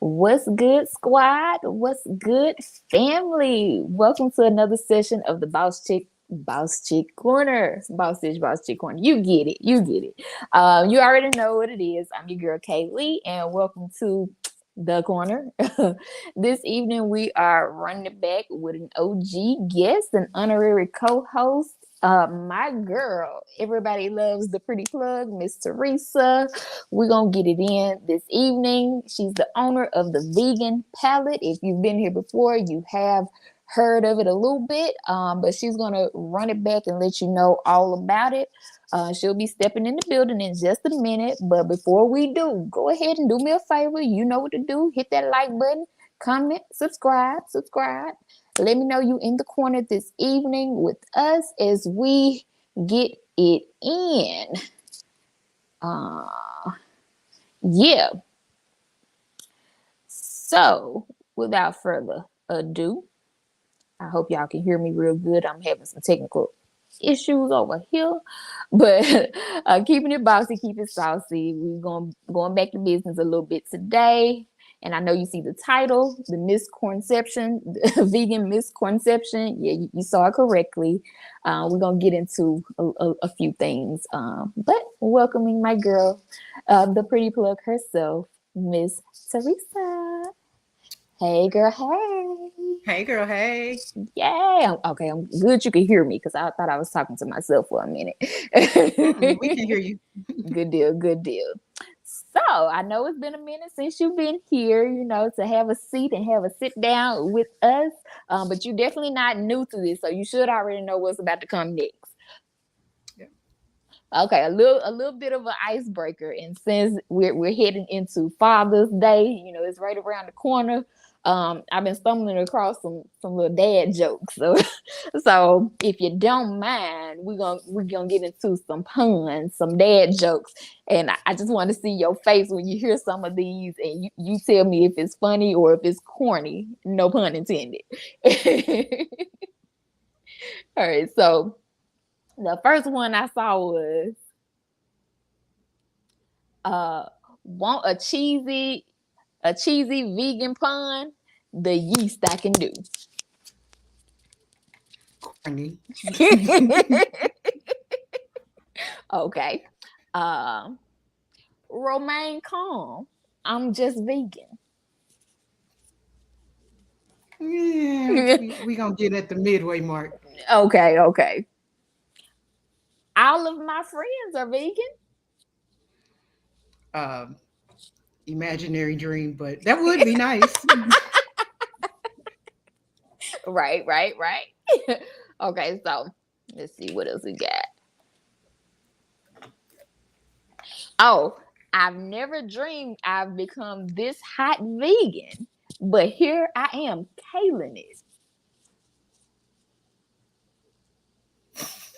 What's good, squad? What's good, family? Welcome to another session of the Boss Chick Corner. Boss Chick Corner. You get it. You get it. You already know what it is. I'm your girl, Kaylee, and welcome to the corner. This evening, we are running it back with an OG guest, an honorary co-host. My girl, everybody loves the pretty plug, Miss Theresa. We're gonna get it in this evening. She's the owner of the Vegan Palate. If you've been here before, you have heard of it a little bit, but she's gonna run it back and let you know all about it. She'll be stepping in the building in just a minute, but before we do, go ahead and do me a favor. You know what to do. Hit that like button, comment, subscribe. Let me know you in the corner this evening with us as we get it in. Yeah. So, without further ado, I hope y'all can hear me real good. I'm having some technical issues over here, but keeping it bossy, keep it saucy. We're going back to business a little bit today. And I know you see the title, the misconception, the vegan misconception. Yeah, you saw it correctly. We're going to get into a few things. But welcoming my girl, the pretty plug herself, Miss Theresa. Hey, girl, hey. Hey, girl, hey. Yeah. Okay, I'm good you can hear me because I thought I was talking to myself for a minute. We can hear you. Good deal. So I know it's been a minute since you've been here, to have a seat and have a sit down with us. But you're definitely not new to this, so you should already know what's about to come next. Yeah. Okay, a little bit of an icebreaker, and since we're heading into Father's Day, it's right around the corner. I've been stumbling across some little dad jokes, so if you don't mind, we're gonna get into some puns, some dad jokes, and I just want to see your face when you hear some of these, and you tell me if it's funny or if it's corny. No pun intended. All right, so the first one I saw was, want a cheesy vegan pun? The yeast I can do. Corny. Okay. Romaine calm. I'm just vegan. Yeah, we gonna get at the midway mark. Okay. All of my friends are vegan. Um, Imaginary dream, but that would be nice. Right. Okay, so let's see what else we got. Oh, I've never dreamed I've become this hot vegan, but here I am killing it.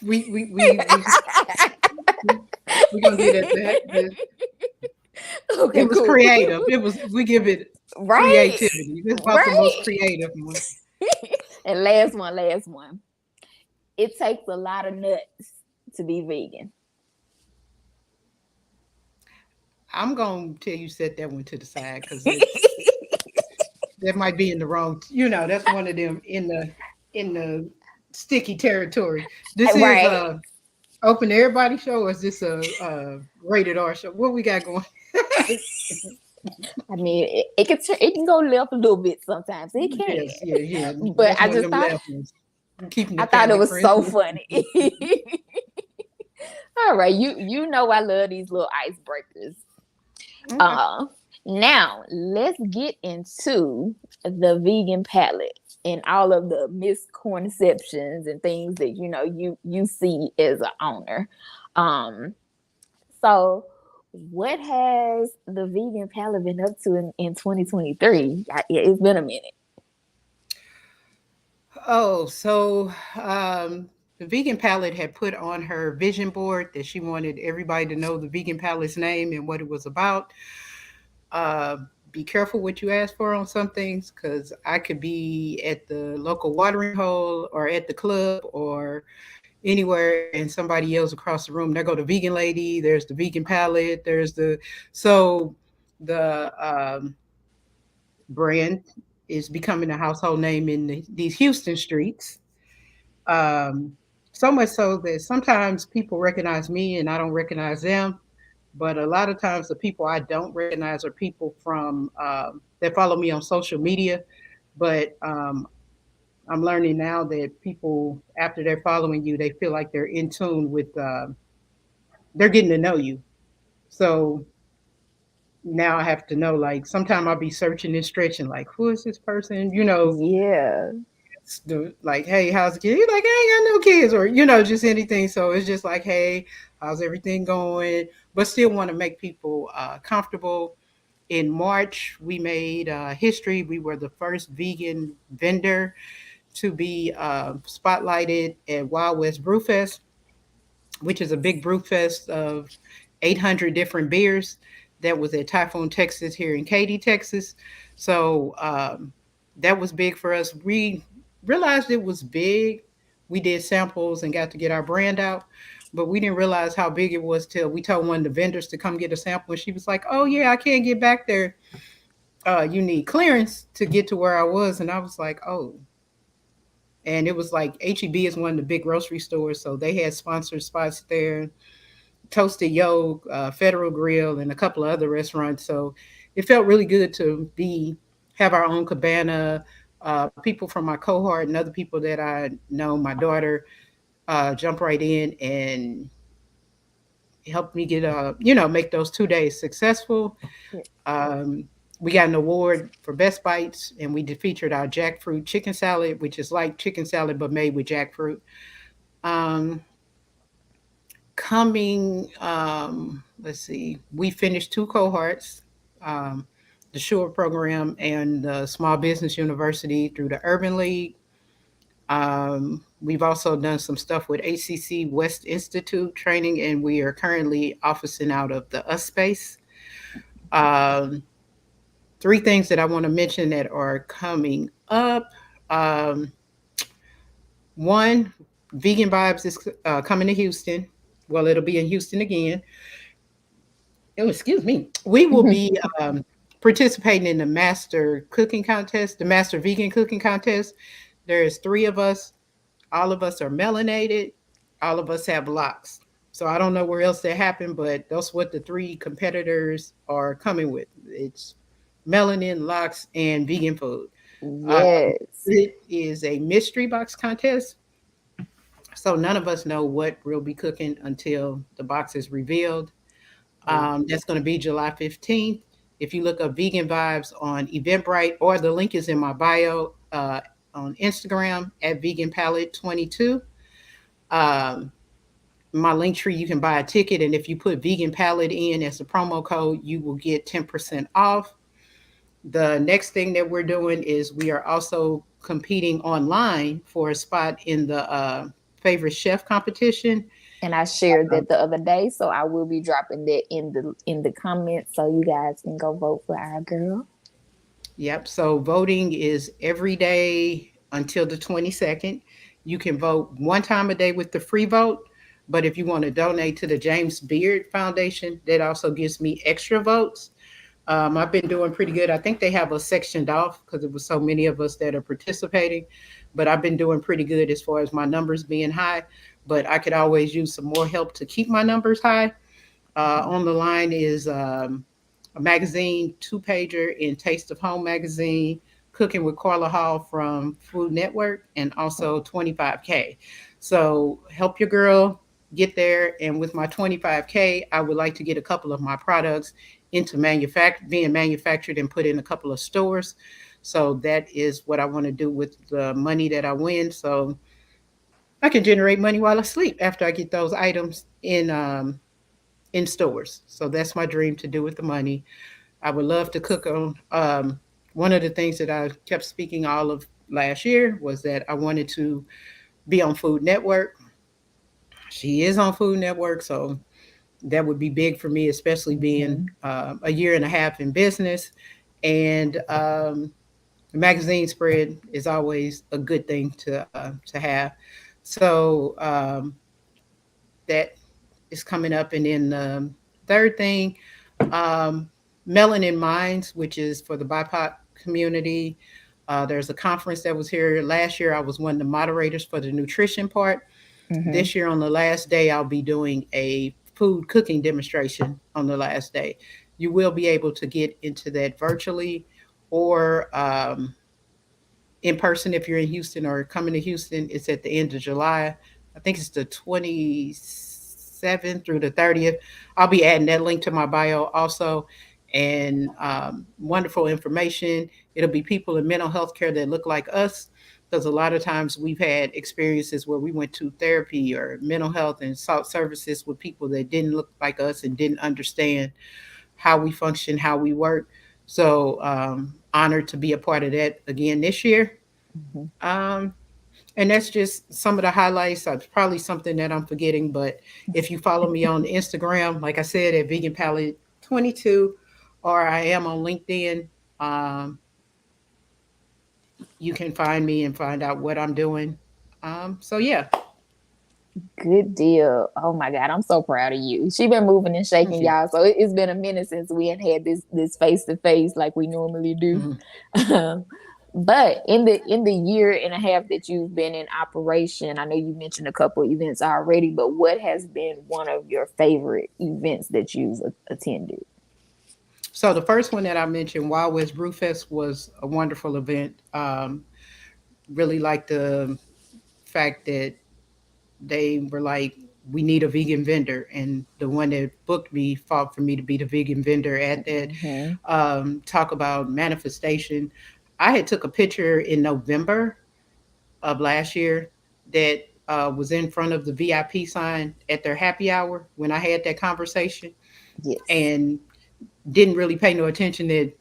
We gonna get at that. Okay, It was cool. creative. We give it Right. creativity. This is about the most creative one. And last one. It takes a lot of nuts to be vegan. I'm gonna tell you set that one to the side because that might be in the wrong. That's one of them in the sticky territory. This is Right. open to everybody show, or is this a rated R show? What we got going? I mean, it can go left a little bit sometimes. It can. Yes, yeah. But That's I one of just them thought left ones. Keeping the I thought it family was so friendly. funny. All right, you know I love these little icebreakers. Okay. Now let's get into the vegan palate and all of the misconceptions and things that you see as an owner. So what has the vegan palate been up to in 2023? It's been a minute. Oh, so the Vegan Palette had put on her vision board that she wanted everybody to know the Vegan Palate's name and what it was about. Uh, be careful what you ask for on some things because I could be at the local watering hole or at the club or anywhere and somebody yells across the room, there go the vegan lady, there's the Vegan Palette, so the brand is becoming a household name in these Houston streets. Um, so much so that sometimes people recognize me and I don't recognize them. But a lot of times, the people I don't recognize are people from that follow me on social media. But I'm learning now that people, after they're following you, they feel like they're in tune with, they're getting to know you. So now I have to know, like, sometimes I'll be searching and stretching, like, who is this person? Yeah. Like, hey, how's the kid? You're like, I ain't got no kids, or just anything. So it's just like, hey, how's everything going? But still want to make people comfortable. In March, we made history. We were the first vegan vendor to be spotlighted at Wild West Brewfest, which is a big brew fest of 800 different beers that was at Typhoon, Texas, here in Katy, Texas. So that was big for us. We realized it was big. We did samples and got to get our brand out, but we didn't realize how big it was till we told one of the vendors to come get a sample. And she was like, oh, yeah, I can't get back there. You need clearance to get to where I was. And I was like, oh. And it was like HEB is one of the big grocery stores. So they had sponsored spots there. Toasted Yolk, Federal Grill, and a couple of other restaurants. So it felt really good to have our own cabana. People from my cohort and other people that I know, my daughter, jump right in and help me get make those 2 days successful. Yeah. Um, we got an award for Best Bites, and we featured our jackfruit chicken salad, which is like chicken salad but made with jackfruit. Um, let's see, we finished two cohorts, um, the Sure program and the Small Business University through the Urban League. We've also done some stuff with ACC West Institute training, and we are currently officing out of the US space. Um, Three things that I want to mention that are coming up. Um, One, Vegan Vibes is coming to Houston. Well, it'll be in Houston again. Oh, excuse me. We will be participating in the master cooking contest, the master vegan cooking contest. There's three of us. All of us are melanated. All of us have locks. So I don't know where else that happened, but that's what the three competitors are coming with. It's melanin, locks, and vegan food. Uh, Yes. it is a mystery box contest. So none of us know what we'll be cooking until the box is revealed. Oh, That's going to be July 15th. If you look up Vegan Vibes on Eventbrite, or the link is in my bio on Instagram at Vegan Palate 22. Um, my link tree, you can buy a ticket. And if you put Vegan Palate in as a promo code, you will get 10% off. The next thing that we're doing is we are also competing online for a spot in the favorite chef competition. and I shared that the other day, so I will be dropping that in the comments so you guys can go vote for our girl. Yep. So voting is every day until the 22nd. You can vote one time a day with the free vote. But if you want to donate to the James Beard Foundation, that also gives me extra votes. I've been doing pretty good. I think they have us sectioned off because it was so many of us that are participating. But I've been doing pretty good as far as my numbers being high. But I could always use some more help to keep my numbers high. On the line is a magazine, two pager in Taste of Home magazine, Cooking with Carla Hall from Food Network, and also 25K. So help your girl get there. And with my 25K, I would like to get a couple of my products into being manufactured and put in a couple of stores. So that is what I want to do with the money that I win. So I can generate money while I sleep after I get those items in stores. So that's my dream to do with the money. I would love to cook on. One of the things that I kept speaking all of last year was that I wanted to be on Food Network. She is on Food Network, so that would be big for me, especially being Mm-hmm. a year and a half in business. And the magazine spread is always a good thing to have. So that is coming up, and then third thing, um, Melanin Minds, which is for the BIPOC community. There's a conference that was here last year. I was one of the moderators for the nutrition part. Mm-hmm. This year, on the last day, I'll be doing a food cooking demonstration on the last day. You will be able to get into that virtually or in person if you're in Houston or coming to Houston. It's at the end of July. I think it's the 27th through the 30th. I'll be adding that link to my bio also. And wonderful information. It'll be people in mental health care that look like us, because a lot of times we've had experiences where we went to therapy or mental health and sought services with people that didn't look like us and didn't understand how we function, how we work. So honored to be a part of that again this year. Mm-hmm. Um, and that's just some of the highlights. It's probably something that I'm forgetting, but if you follow me on Instagram, like I said, at Vegan Palate 22, or I am on LinkedIn, um, you can find me and find out what I'm doing. So yeah, Good deal. Oh my God, I'm so proud of you. She been moving and thank shaking, you. y'all. So it's been a minute since we had this face to face like we normally do. Mhm. But in the year and a half that you've been in operation, I know you mentioned a couple events already, but what has been one of your favorite events that you've attended? So the first one that I mentioned, Wild West Brewfest, was a wonderful event. Really like the fact that they were like, we need a vegan vendor, and the one that booked me fought for me to be the vegan vendor at that. Mm-hmm. Talk about manifestation. I had took a picture in November of last year that was in front of the VIP sign at their happy hour when I had that conversation, Yes. and didn't really pay no attention that,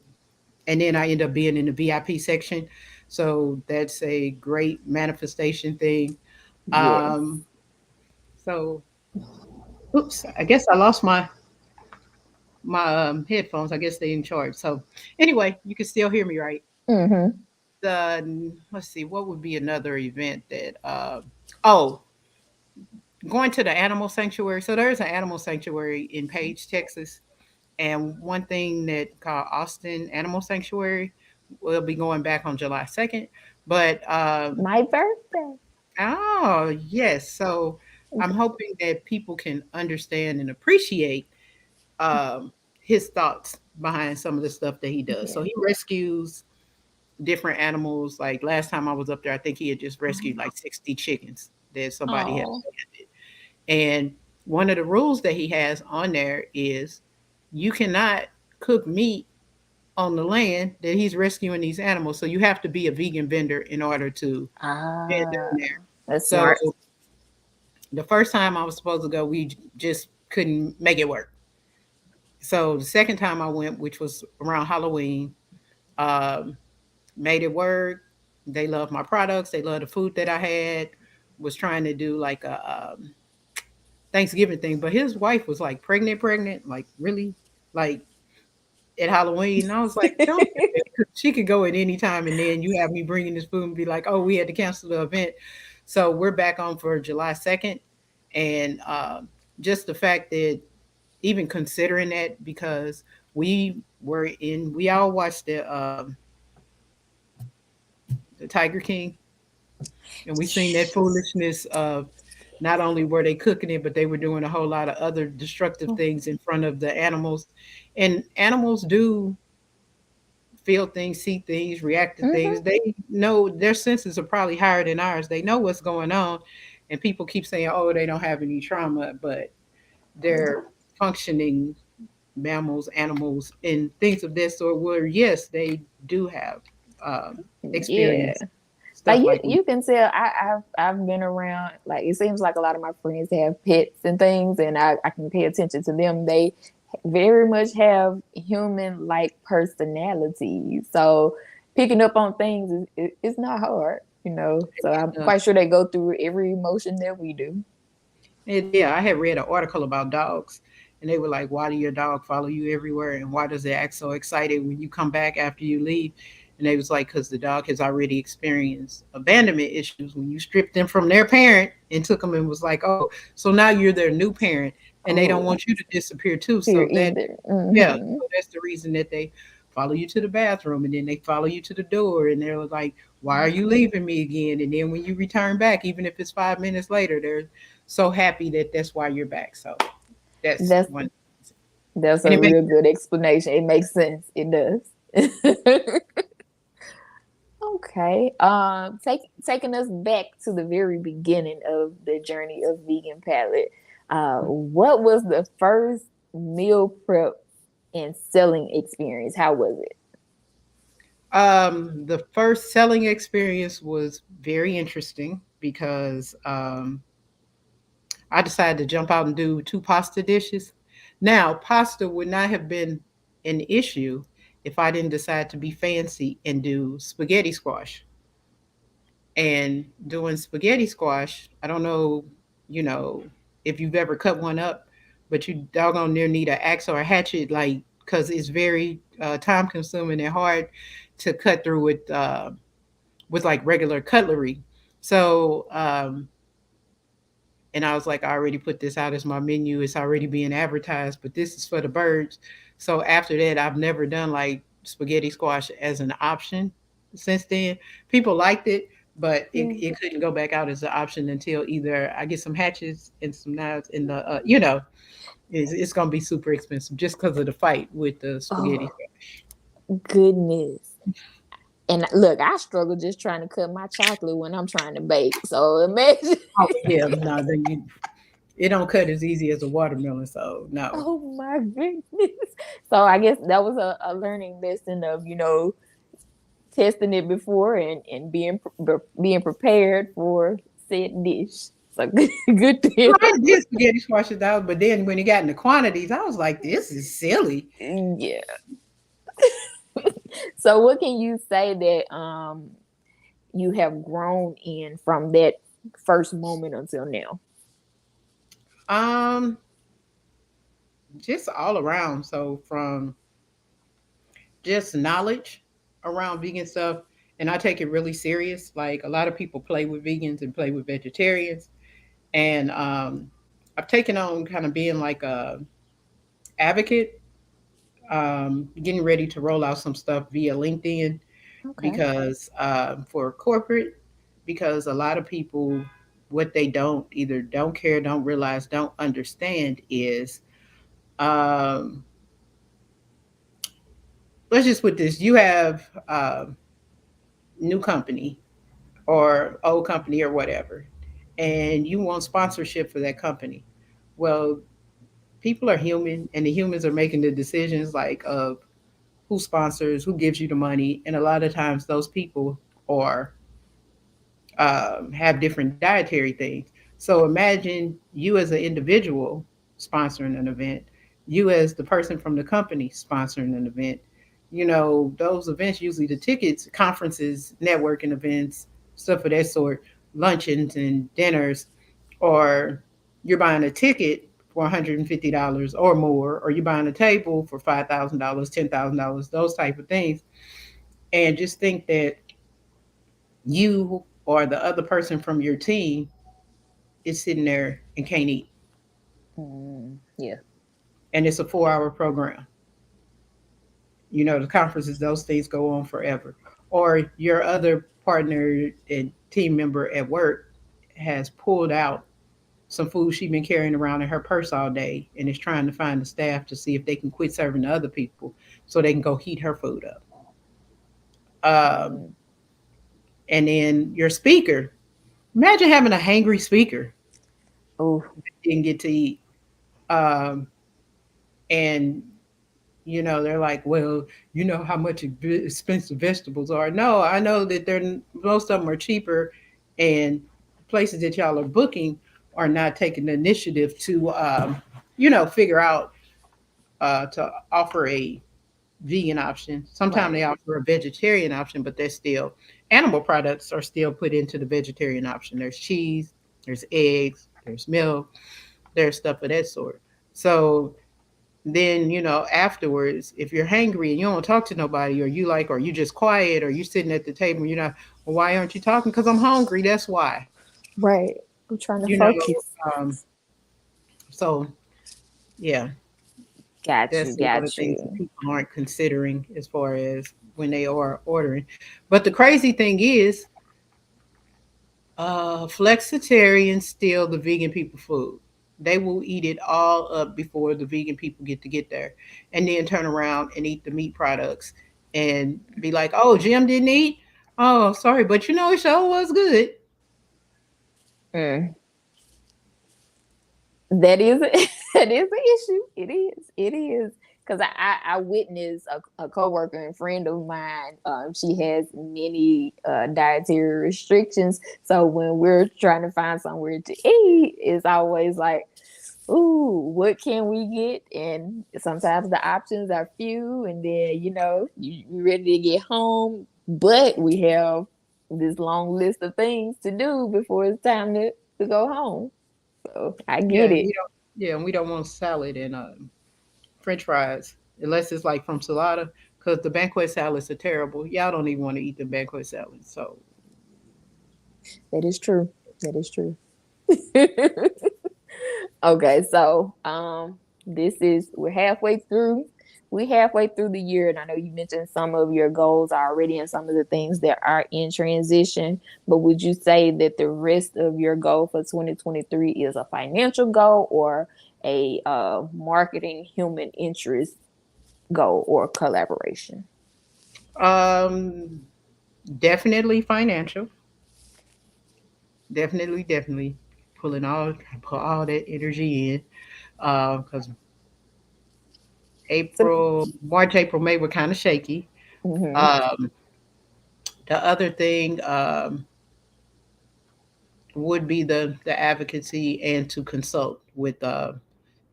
and then I end up being in the VIP section. So that's a great manifestation thing. Yes. Um, so, oops, I guess I lost my headphones. I guess they in charge. So, anyway, you can still hear me, right? Mm-hmm. Let's see, what would be another event that? Oh, going to the animal sanctuary. So there's an animal sanctuary in Page, Texas, and one thing that called Austin Animal Sanctuary will be going back on July 2nd. But My birthday. oh yes, so I'm hoping that people can understand and appreciate um, his thoughts behind some of the stuff that he does. So Yeah. he rescues different animals. Like last time I was up there, I think he had just rescued like 60 chickens that somebody had Oh. abandoned. And one of the rules that he has on there is you cannot cook meat on the land that he's rescuing these animals. So you have to be a vegan vendor in order to get Ah, down there. that's So smart. the first time I was supposed to go, we just couldn't make it work. So the second time I went, which was around Halloween, um, made it work. They love my products. They love the food that I had. Was trying to do like a Thanksgiving thing, but his wife was like pregnant, like really, like at Halloween. And I was like, don't. She could go at any time, and then you have me bringing this food and be like, oh, we had to cancel the event. So we're back on for July 2nd, and just the fact that even considering that, because we all watched the Tiger King, and we seen that foolishness of not only were they cooking it, but they were doing a whole lot of other destructive things in front of the animals. And animals do feel things, see things, react to things. Mm-hmm. They know their senses are probably higher than ours. They know what's going on. And people keep saying, oh, they don't have any trauma, but they're functioning mammals, animals, and things of that sort where, yes, they do have Yeah. experience Like stuff like we. you can tell I've been around, like it seems like a lot of my friends have pets and things, and I can pay attention to them. They very much have human like personalities. So picking up on things is not hard. So I'm Uh, quite sure they go through every emotion that we do. yeah, I had read an article about dogs, and they were like, "Why do your dog follow you everywhere? And why does it act so excited when you come back after you leave?" And they was like, "Because the dog has already experienced abandonment issues when you stripped them from their parent and took them and was like, oh, so now you're their new parent, and they don't Oh, want you to disappear too. here So that, either. yeah, Hmm. so that's the reason that they follow you to the bathroom, and then they follow you to the door, and they're like, "Why are you leaving me again?" And then when you return back, even if it's 5 minutes later, they're so happy that that's why you're back. So that's That's one, that's and a it makes real good explanation. It makes sense. It does. Okay. Taking us back to the very beginning of the journey of Vegan Palate. What was the first meal prep and selling experience? How was it? the first selling experience was very interesting because I decided to jump out and do two pasta dishes. Now, pasta would not have been an issue if I didn't decide to be fancy and do spaghetti squash. And doing spaghetti squash, I don't know, you know, if you've ever cut one up, but you doggone near need an axe or a hatchet, like, because it's very time consuming and hard to cut through with like regular cutlery. So and I was like, I already put this out as my menu. It's already being advertised, but this is for the birds. So after that, I've never done like spaghetti squash as an option since then. People liked it, but Yeah. it couldn't go back out as an option until either I get some hatchets and some knives in the, it's going to be super expensive just because of the fight with the spaghetti. Oh, goodness. And look, I struggle just trying to cut my chocolate when I'm trying to bake. So imagine. Oh, yeah, no, it don't cut as easy as a watermelon. So no. Oh my goodness. So I guess that was a learning lesson of, testing it before and being prepared for said dish. So good Well, deal. I did spaghetti squashes out, but then when it got in the quantities, I was like, this is silly. Yeah. So what can you say that you have grown in from that first moment until now? Um, just all around. So from just knowledge around vegan stuff, and I take it really serious. Like a lot of people play with vegans and play with vegetarians, and I've taken on kind of being like a advocate, getting ready to roll out some stuff via LinkedIn Okay. because for corporate, because a lot of people, what they don't either don't care, don't realize, don't understand is, um, let's just put this: you have new company or old company or whatever, and you want sponsorship for that company. Well, people are human, and the humans are making the decisions like of who sponsors, who gives you the money, and a lot of times those people are have different dietary things. So imagine you as an individual sponsoring an event, you as the person from the company sponsoring an event. You know, those events, usually the tickets, conferences, networking events, stuff of that sort, luncheons and dinners, or you're buying a ticket for $150 or more, or you're buying a table for $5,000, $10,000, those type of things. And just think that you or the other person from your team is sitting there and can't eat. Yeah. And it's a 4 hour program. You know, the conferences, those things go on forever. Or your other partner and team member at work has pulled out some food she's been carrying around in her purse all day and is trying to find the staff to see if they can quit serving to other people so they can go heat her food up. Um, Mm. and then your speaker, imagine having a hangry speaker Oh, that didn't get to eat. Um, and they're like, well, you know how much expensive vegetables are. No, I know that they're most of them are cheaper, and places that y'all are booking are not taking the initiative to, figure out to offer a vegan option. Sometimes right. they offer a vegetarian option, but they're still animal products are still put into the vegetarian option. There's cheese, there's eggs, there's milk, there's stuff of that sort. So then afterwards, if you're hangry and you don't talk to nobody, or you just quiet, or you sitting at the table and you're not, well, why aren't you talking? Because I'm hungry, that's why. Right. I'm trying to you know focus. um so yeah. Got That's you, the other got things that you. people aren't considering as far as when they are ordering. But the crazy thing is, flexitarians steal the vegan people food. They will eat it all up before the vegan people get there, and then turn around and eat the meat products and be like, "Oh, Jim didn't eat. Oh, sorry, but it sure was good." Mm. That is that is an issue. It is. It is. Because I witnessed a coworker and friend of mine. She has many dietary restrictions. So when we're trying to find somewhere to eat, it's always like, ooh, what can we get? And sometimes the options are few, and then you're ready to get home, but we have this long list of things to do before it's time to go home. So I Yeah, get and it. we don't. Yeah, and we don't want salad and French fries unless it's like from Salada, because the banquet salads are terrible. Y'all don't even want to eat the banquet salads. So, That is true. That is true. Okay, so this is we're halfway through. We halfway through the year, and I know you mentioned some of your goals already and some of the things that are in transition. But would you say that the rest of your goal for 2023 is a financial goal or a marketing human interest goal or collaboration? um, definitely financial. Definitely put all that energy in. Because So, March, April, May were kind of shaky. mhm. Um, the other thing would be the advocacy and to consult with the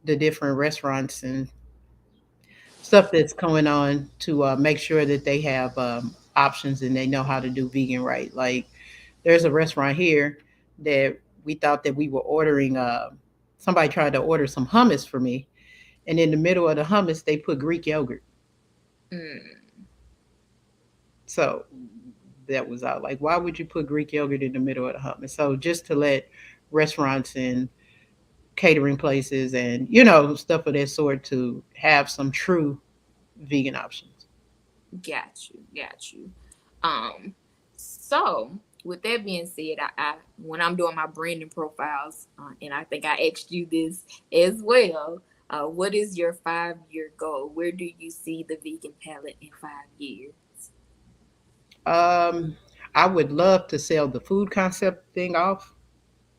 different restaurants and stuff that's going on to make sure that they have options and they know how to do vegan right. Like there's a restaurant here that we thought that we were ordering. Somebody tried to order some hummus for me, and in the middle of the hummus, they put Greek yogurt. Mm, So that was out. Like, why would you put Greek yogurt in the middle of the hummus? So just to let restaurants and catering places and stuff of that sort to have some true vegan options. got you, got you. So with that being said, I when I'm doing my branding profiles, and I think I asked you this as well. What is your 5 year goal? Where do you see the vegan palette in 5 years? Um, I would love to sell the food concept thing off,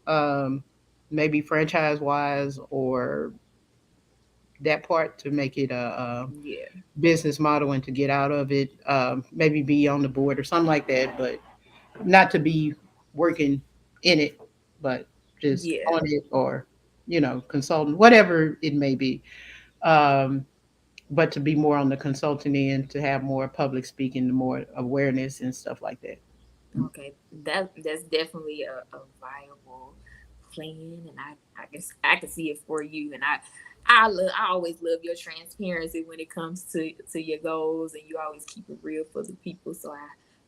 um, maybe franchise wise or that part to make it a Yeah, business model and to get out of it. Maybe be on the board or something like that, but not to be working in it, but just yeah. on it or consultant, whatever it may be. Um, but to be more on the consulting end, to have more public speaking, more awareness and stuff like that. Okay, that's definitely a viable plan, and I guess I can see it for you. And I always love your transparency when it comes to your goals, and you always keep it real for the people. So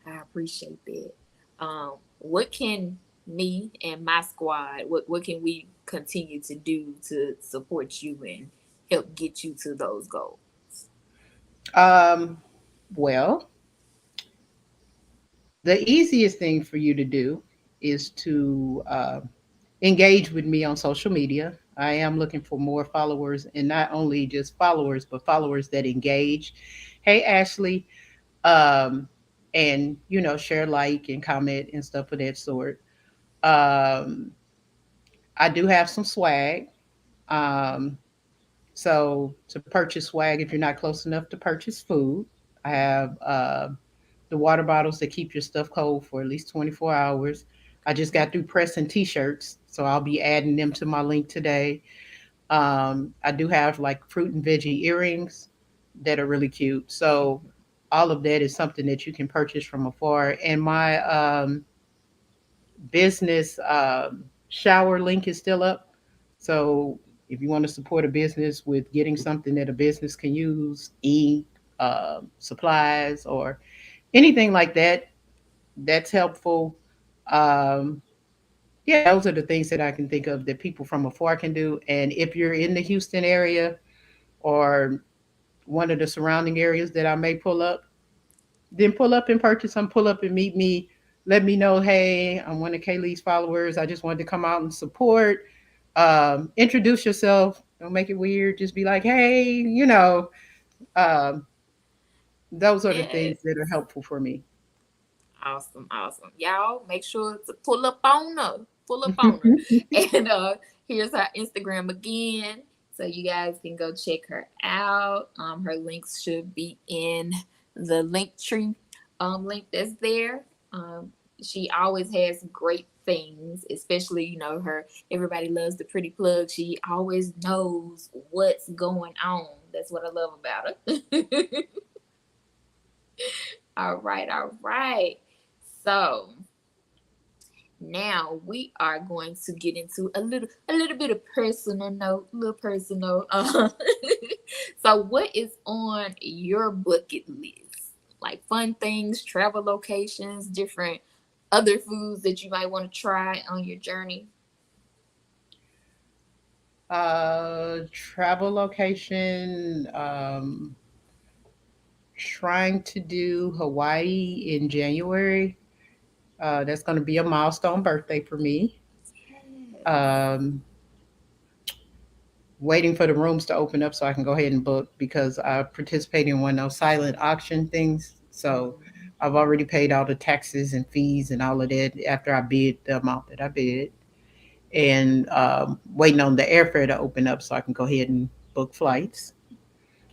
I appreciate that. What can me and my squad what can we continue to do to support you and help get you to those goals? Um, well, the easiest thing for you to do is to engage with me on social media. I am looking for more followers, and not only just followers, but followers that engage. Hey, Ashley, um, and share, like, and comment and stuff of that sort. Um, I do have some swag. Um, so to purchase swag, if you're not close enough to purchase food, I have the water bottles that keep your stuff cold for at least 24 hours. I just got through pressing t-shirts, so I'll be adding them to my link today. I do have like fruit and veggie earrings that are really cute. So all of that is something that you can purchase from afar. And my business shower link is still up. So if you want to support a business with getting something that a business can use, ink, supplies, or anything like that, that's helpful. Um, yeah, those are the things that I can think of that people from afar can do. And if you're in the Houston area or one of the surrounding areas that I may pull up, then pull up and purchase some, pull up and meet me. Let me know, hey, I'm one of Kaylee's followers. I just wanted to come out and support. Introduce yourself. Don't make it weird. Just be like, hey, um, those are the things Yes. that are helpful for me. Awesome, awesome. Y'all make sure to pull up on her. Pull up on her. And here's her Instagram again. So you guys can go check her out. Her links should be in the link tree link that's there. She always has great things, especially, her everybody loves the pretty plug. She always knows what's going on. That's what I love about her. All right, all right. So now we are going to get into a little bit of personal note, little personal. So what is on your bucket list? Like fun things, travel locations, different other foods that you might want to try on your journey. Travel location. Trying to do Hawaii in January. That's going to be a milestone birthday for me. Yes. Um, Waiting for the rooms to open up so I can go ahead and book because I participate in one of those silent auction things. So Mhm. I've already paid all the taxes and fees and all of that after I bid the amount that I bid, and waiting on the airfare to open up so I can go ahead and book flights.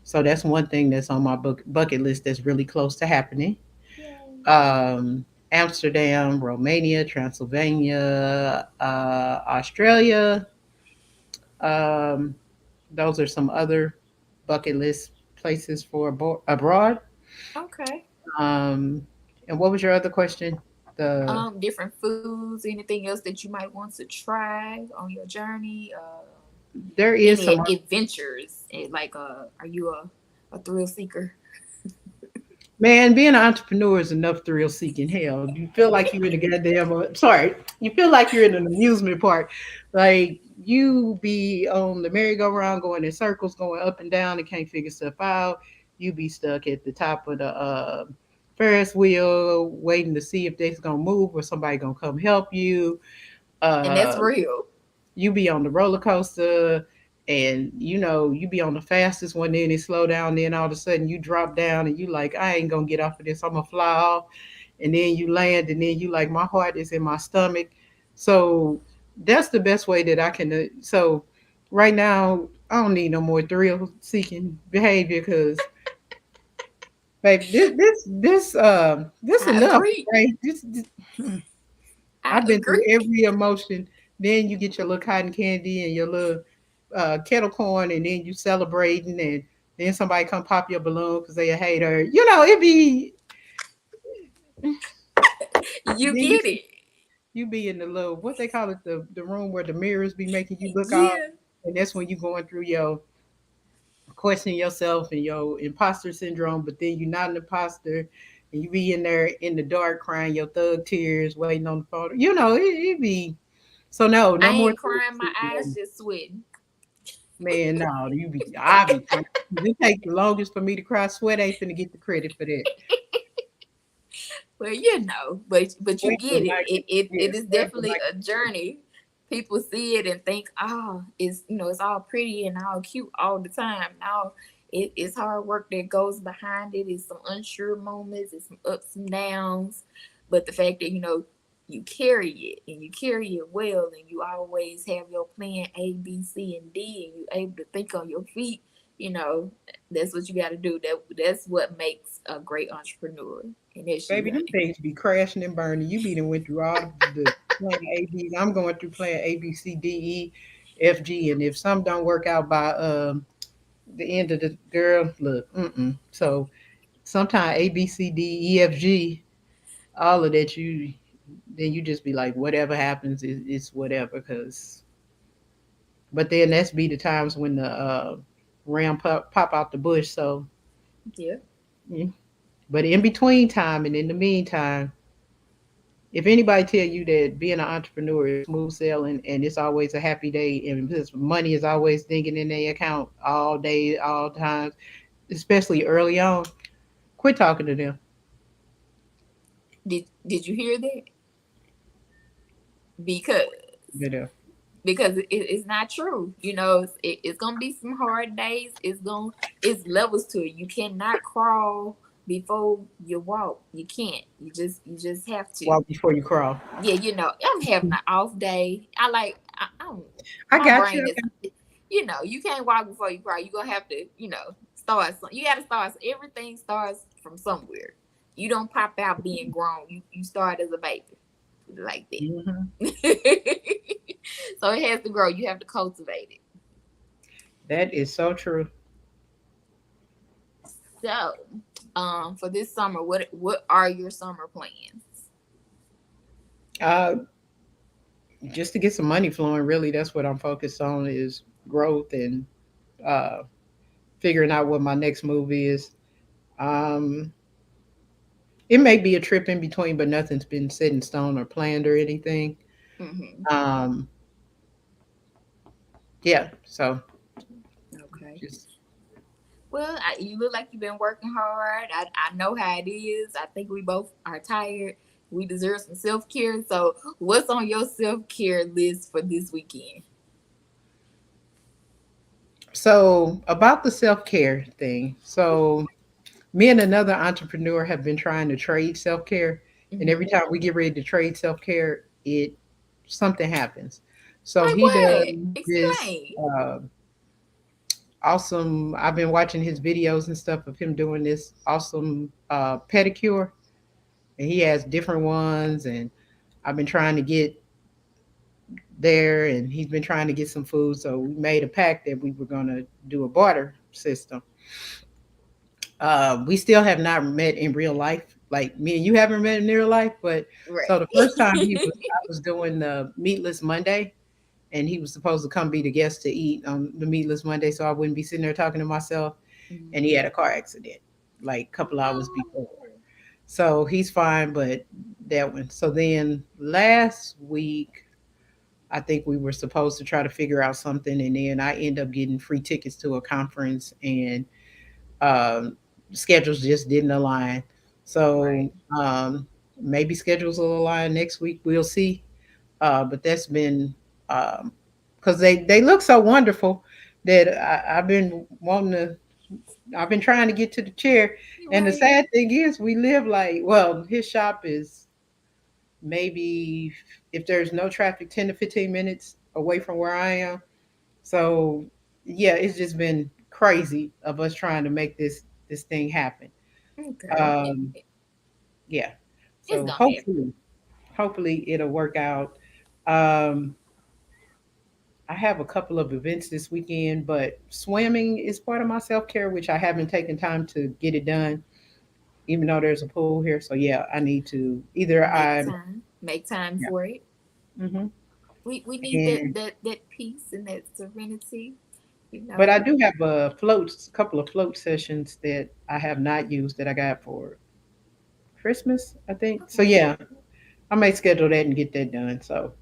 So that's one thing that's on my bucket list that's really close to happening. Yay. Amsterdam, Romania, Transylvania, Australia. Um, those are some other bucket list places for abroad. Okay. Um, and what was your other question? The Different foods, anything else that you might want to try on your journey? There is Any some. adventures? Like, are you a thrill seeker? Man, being an entrepreneur is enough thrill seeking. Hell, you feel like you're in a goddamn. Sorry, you feel like you're in an amusement park. Like you be on the merry-go-round going in circles, going up and down, and can't figure stuff out. You be stuck at the top of the Ferris wheel, waiting to see if they's gonna move or somebody gonna come help you. And that's Uh, real. you be on the roller coaster, and you be on the fastest one, then it slow down, then all of a sudden you drop down and you like, I ain't gonna get off of this, I'm gonna fly off. And then you land, and then you like, my heart is in my stomach. So that's the best way that I can so right now I don't need no more thrill seeking behavior because babe, this I enough, agree. right? I I've been through agree. every emotion. Then you get your little cotton candy and your little kettle corn, and then you celebrating, and then somebody come pop your balloon because they a hater. It be You then get it. you be in the little what they call it, the room where the mirrors be making you look off, Yeah. and that's when you going through your questioning yourself and your imposter syndrome. But then you're not an imposter, and you be in there in the dark crying your thug tears, waiting on the photo. It be. So no I more ain't crying, my eyes just sweating. man. No, I be crying. It takes the longest for me to cry. Sweat ain't finna get the credit for that. Well, but you Sweat would get it. like it. It Yeah, is sweat would definitely like a journey. People see it and think, oh, it's all pretty and all cute all the time. No, it's hard work that goes behind it. It's some unsure moments. It's some ups and downs. But the fact that you carry it and you carry it well, and you always have your plan A, B, C, and D, and you're able to think on your feet. You know, that's what you got to do. That's what makes a great entrepreneur, and that's you, baby, them honey. things be crashing and burning. You be done went through all the plan A B. I'm going through plan A B C D E F G, and if some don't work out by the end of the girl, look, So sometimes A B C D E F G, all of that then you just be like, whatever happens is whatever, because. But then that's be the times when the ram pop out the bush. So, Yeah. yeah. But in between time and in the meantime, if anybody tell you that being an entrepreneur is smooth sailing and it's always a happy day and this money is always thinking in their account all day, all times, especially early on, quit talking to them. Did you hear that? Because You know. it's not true. It's gonna be some hard days. It's levels to it. You cannot crawl before you walk. You can't. You just have to. Walk before you crawl. Yeah, I'm having an off day. I'm I my got you. brain is, you can't walk before you cry. You're gonna have to, start some, you gotta start, everything starts from somewhere. You don't pop out being grown. You start as a baby. Like Hmm. that. So it has to grow. You have to cultivate it. That is so true. So, for this summer, what are your summer plans? Uh, just to get some money flowing, really, that's what I'm focused on is growth and uh, figuring out what my next move is. Um, it may be a trip in between, but nothing's been set in stone or planned or anything. Hmm. Um, yeah, so Okay. just Well, you look like you've been working hard. I know how it is. I think we both are tired. We deserve some self care. So, what's on your self care list for this weekend? so about the self care thing. So me and another entrepreneur have been trying to trade self care, and every Hmm. time we get ready to trade self care, it something happens. So Like he does what? this Explain. awesome. I've been watching his videos and stuff of him doing this awesome pedicure, and he has different ones, and I've been trying to get there, and he's been trying to get some food. So we made a pact that we were going to do a barter system. We still have not met in real life. Like me and you haven't met in real life, but so Right. the first time I was doing the Meatless Monday, and he was supposed to come be the guest to eat on the Meatless Monday, so I wouldn't be sitting there talking to myself. Mhm. And he had a car accident like a couple hours before, Oh. so he's fine. But that one. So then last week, I think we were supposed to try to figure out something, and then I end up getting free tickets to a conference, and um, schedules just didn't align. Right. So maybe schedules will align next week. We'll see. But that's been because they look so wonderful that I've been wanting to. I've been trying to get to the chair, and the Right. sad thing is, we live like his shop is maybe if there's no traffic, 10 to 15 minutes away from where I am. So yeah, it's just been crazy of us trying to make this thing happen. Okay. Um, yeah. It's So gonna happen. hopefully it'll work out. Um, I have a couple of events this weekend, but swimming is part of my self care, which I haven't taken time to get it done, even though there's a pool here. So yeah, I need to either Make I time. Make time yeah. for it. Hmm. We need that And that peace and that serenity. You but know. I do have a couple of float sessions that I have not used that I got for Christmas, I think. So Okay. yeah, I may schedule that and get that done. So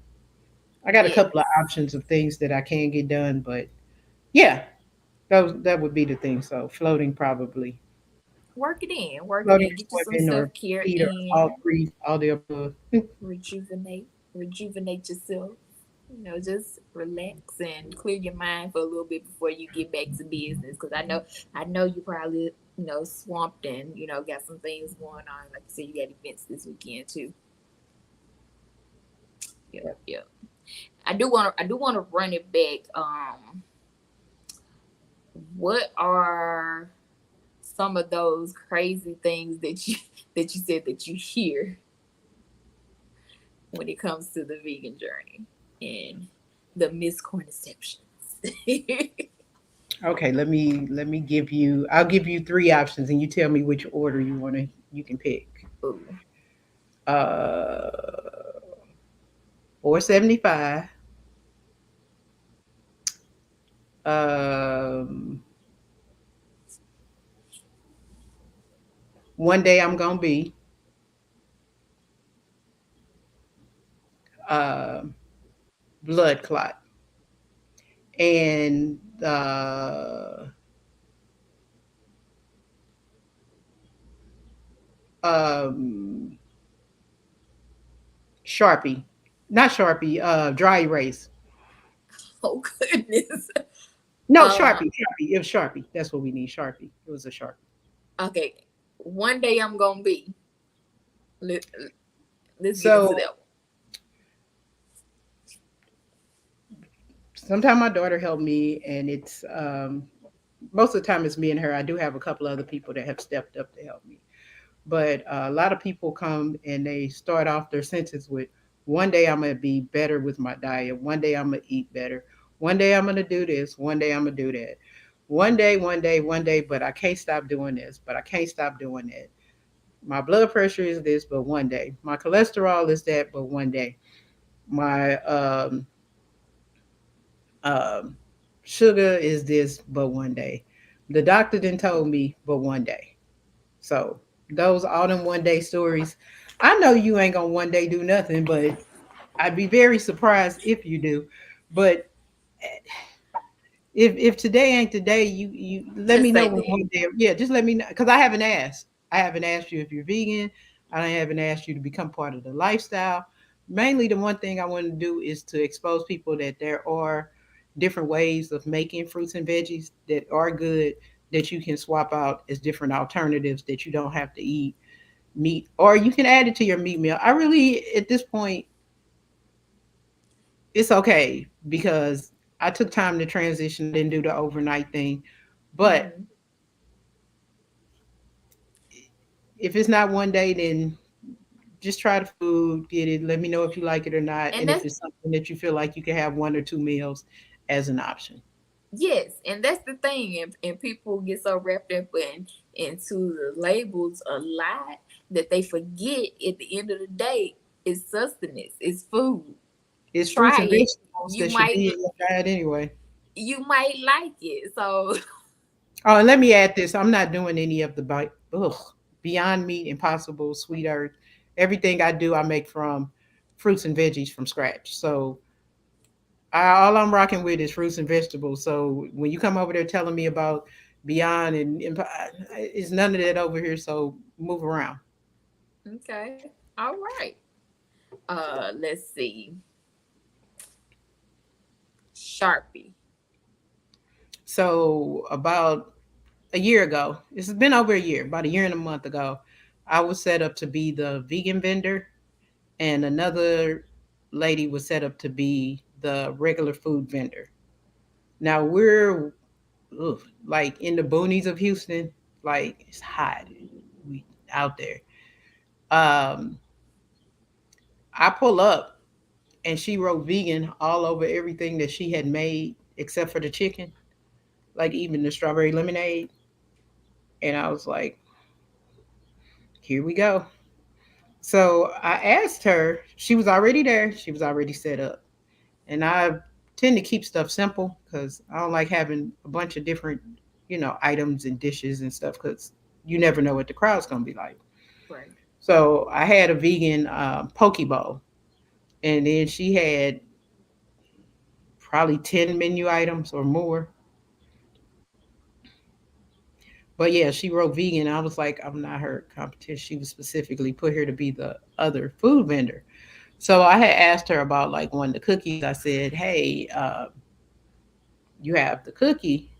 I got a Yes. couple of options of things that I can get done, but yeah, that would be the thing. So floating probably, Work it in. Work it floating, in. Get you some swimming, or self care either all in. three, all the above. Rejuvenate. Rejuvenate yourself. Just relax and clear your mind for a little bit before you get back to business. Because I know you probably swamped and got some things going on. Like you said, you got events this weekend too. Yep, yep. I do want to run it back. What are some of those crazy things that you that you said that you hear when it comes to the vegan journey and the miscornceptions? Okay, let me give you. I'll give you three options, and you tell me which order you can pick. Ooh. 475. Um, one day I'm gonna be, uh, blood clot, and um, Sharpie, not Sharpie, dry erase. Oh goodness. No, Uh, Sharpie. It was Sharpie. That's what we need. Sharpie. It was a Sharpie. okay. One day I'm gonna be. Let, let's get into So that sometimes my daughter helped me, and it's most of the time it's me and her. I do have a couple other people that have stepped up to help me, but a lot of people come and they start off their sentence with, "One day I'm gonna be better with my diet. One day I'm gonna eat better. One day I'm gonna do this. One day I'm gonna do that. One day, but I can't stop doing this. But I can't stop doing that. My blood pressure is this, but one day. My cholesterol is that, but one day. My um, sugar is this, but one day. The doctor didn't told me, but one day." So those all them one day stories. I know you ain't gonna one day do nothing, but I'd be very surprised if you do. But if today ain't the day, you let me just know say when that. one day. Yeah, just let me know because I haven't asked. I haven't asked you if you're vegan. I haven't asked you to become part of the lifestyle. Mainly, the one thing I want to do is to expose people that there are different ways of making fruits and veggies that are good that you can swap out as different alternatives that you don't have to eat meat, or you can add it to your meat meal. I really, at this point, it's okay because I took time to transition. I didn't do the overnight thing. But Hmm. if it's not one day, then just try the food, get it. Let me know if you like it or not. And And if that's it's something that you feel like you can have one or two meals as an option. yes, and that's the thing. And people get so wrapped up into the labels a lot that they forget at the end of the day, it's sustenance, it's food. It's fruits Try and it. vegetables You that should might be in your diet anyway. you might like it. So Oh, and let me add this. I'm not doing any of the Beyond Meat, Impossible, Sweet Earth. Everything I do, I make from fruits and veggies from scratch. So all I'm rocking with is fruits and vegetables. So when you come over there telling me about Beyond and it's none of that over here. So move around. okay. All right. Let's see. Sharpie. So about a year ago, it's been over a year, about a year and a month ago, I was set up to be the vegan vendor, and another lady was set up to be the regular food vendor. Now we're like in the boonies of Houston, like it's hot. We out there. Um, I pull up and she wrote vegan all over everything that she had made except for the chicken, like even the strawberry lemonade. And I was like, here we go. So I asked her, she was already there, she was already set up. And I tend to keep stuff simple because I don't like having a bunch of different, items and dishes and stuff because you never know what the crowd's gonna be like. Right. So I had a vegan poke bowl, and then she had probably 10 menu items or more. But yeah, she wrote vegan. I was like, I'm not her competition. She was specifically put here to be the other food vendor. So I had asked her about like one of the cookies. I said, hey, you have the cookie.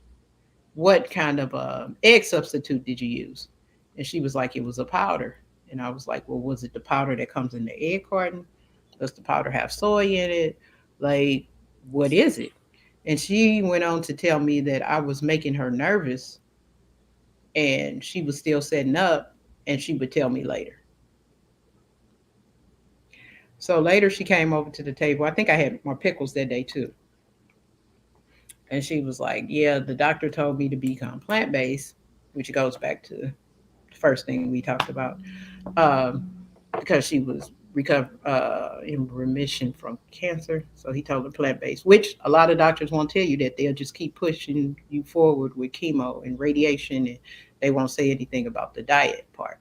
What kind of egg substitute did you use? And she was like, it was a powder. And I was like, well, was it the powder that comes in the egg carton? Does the powder have soy in it? Like, what is it? And she went on to tell me that I was making her nervous and she was still setting up and she would tell me later. So later she came over to the table. I think I had more pickles that day too. And she was like, yeah, the doctor told me to become plant based, which goes back to the first thing we talked about, um, because she was in remission from cancer. So he told her plant based, which a lot of doctors won't tell you that they'll just keep pushing you forward with chemo and radiation, and they won't say anything about the diet part.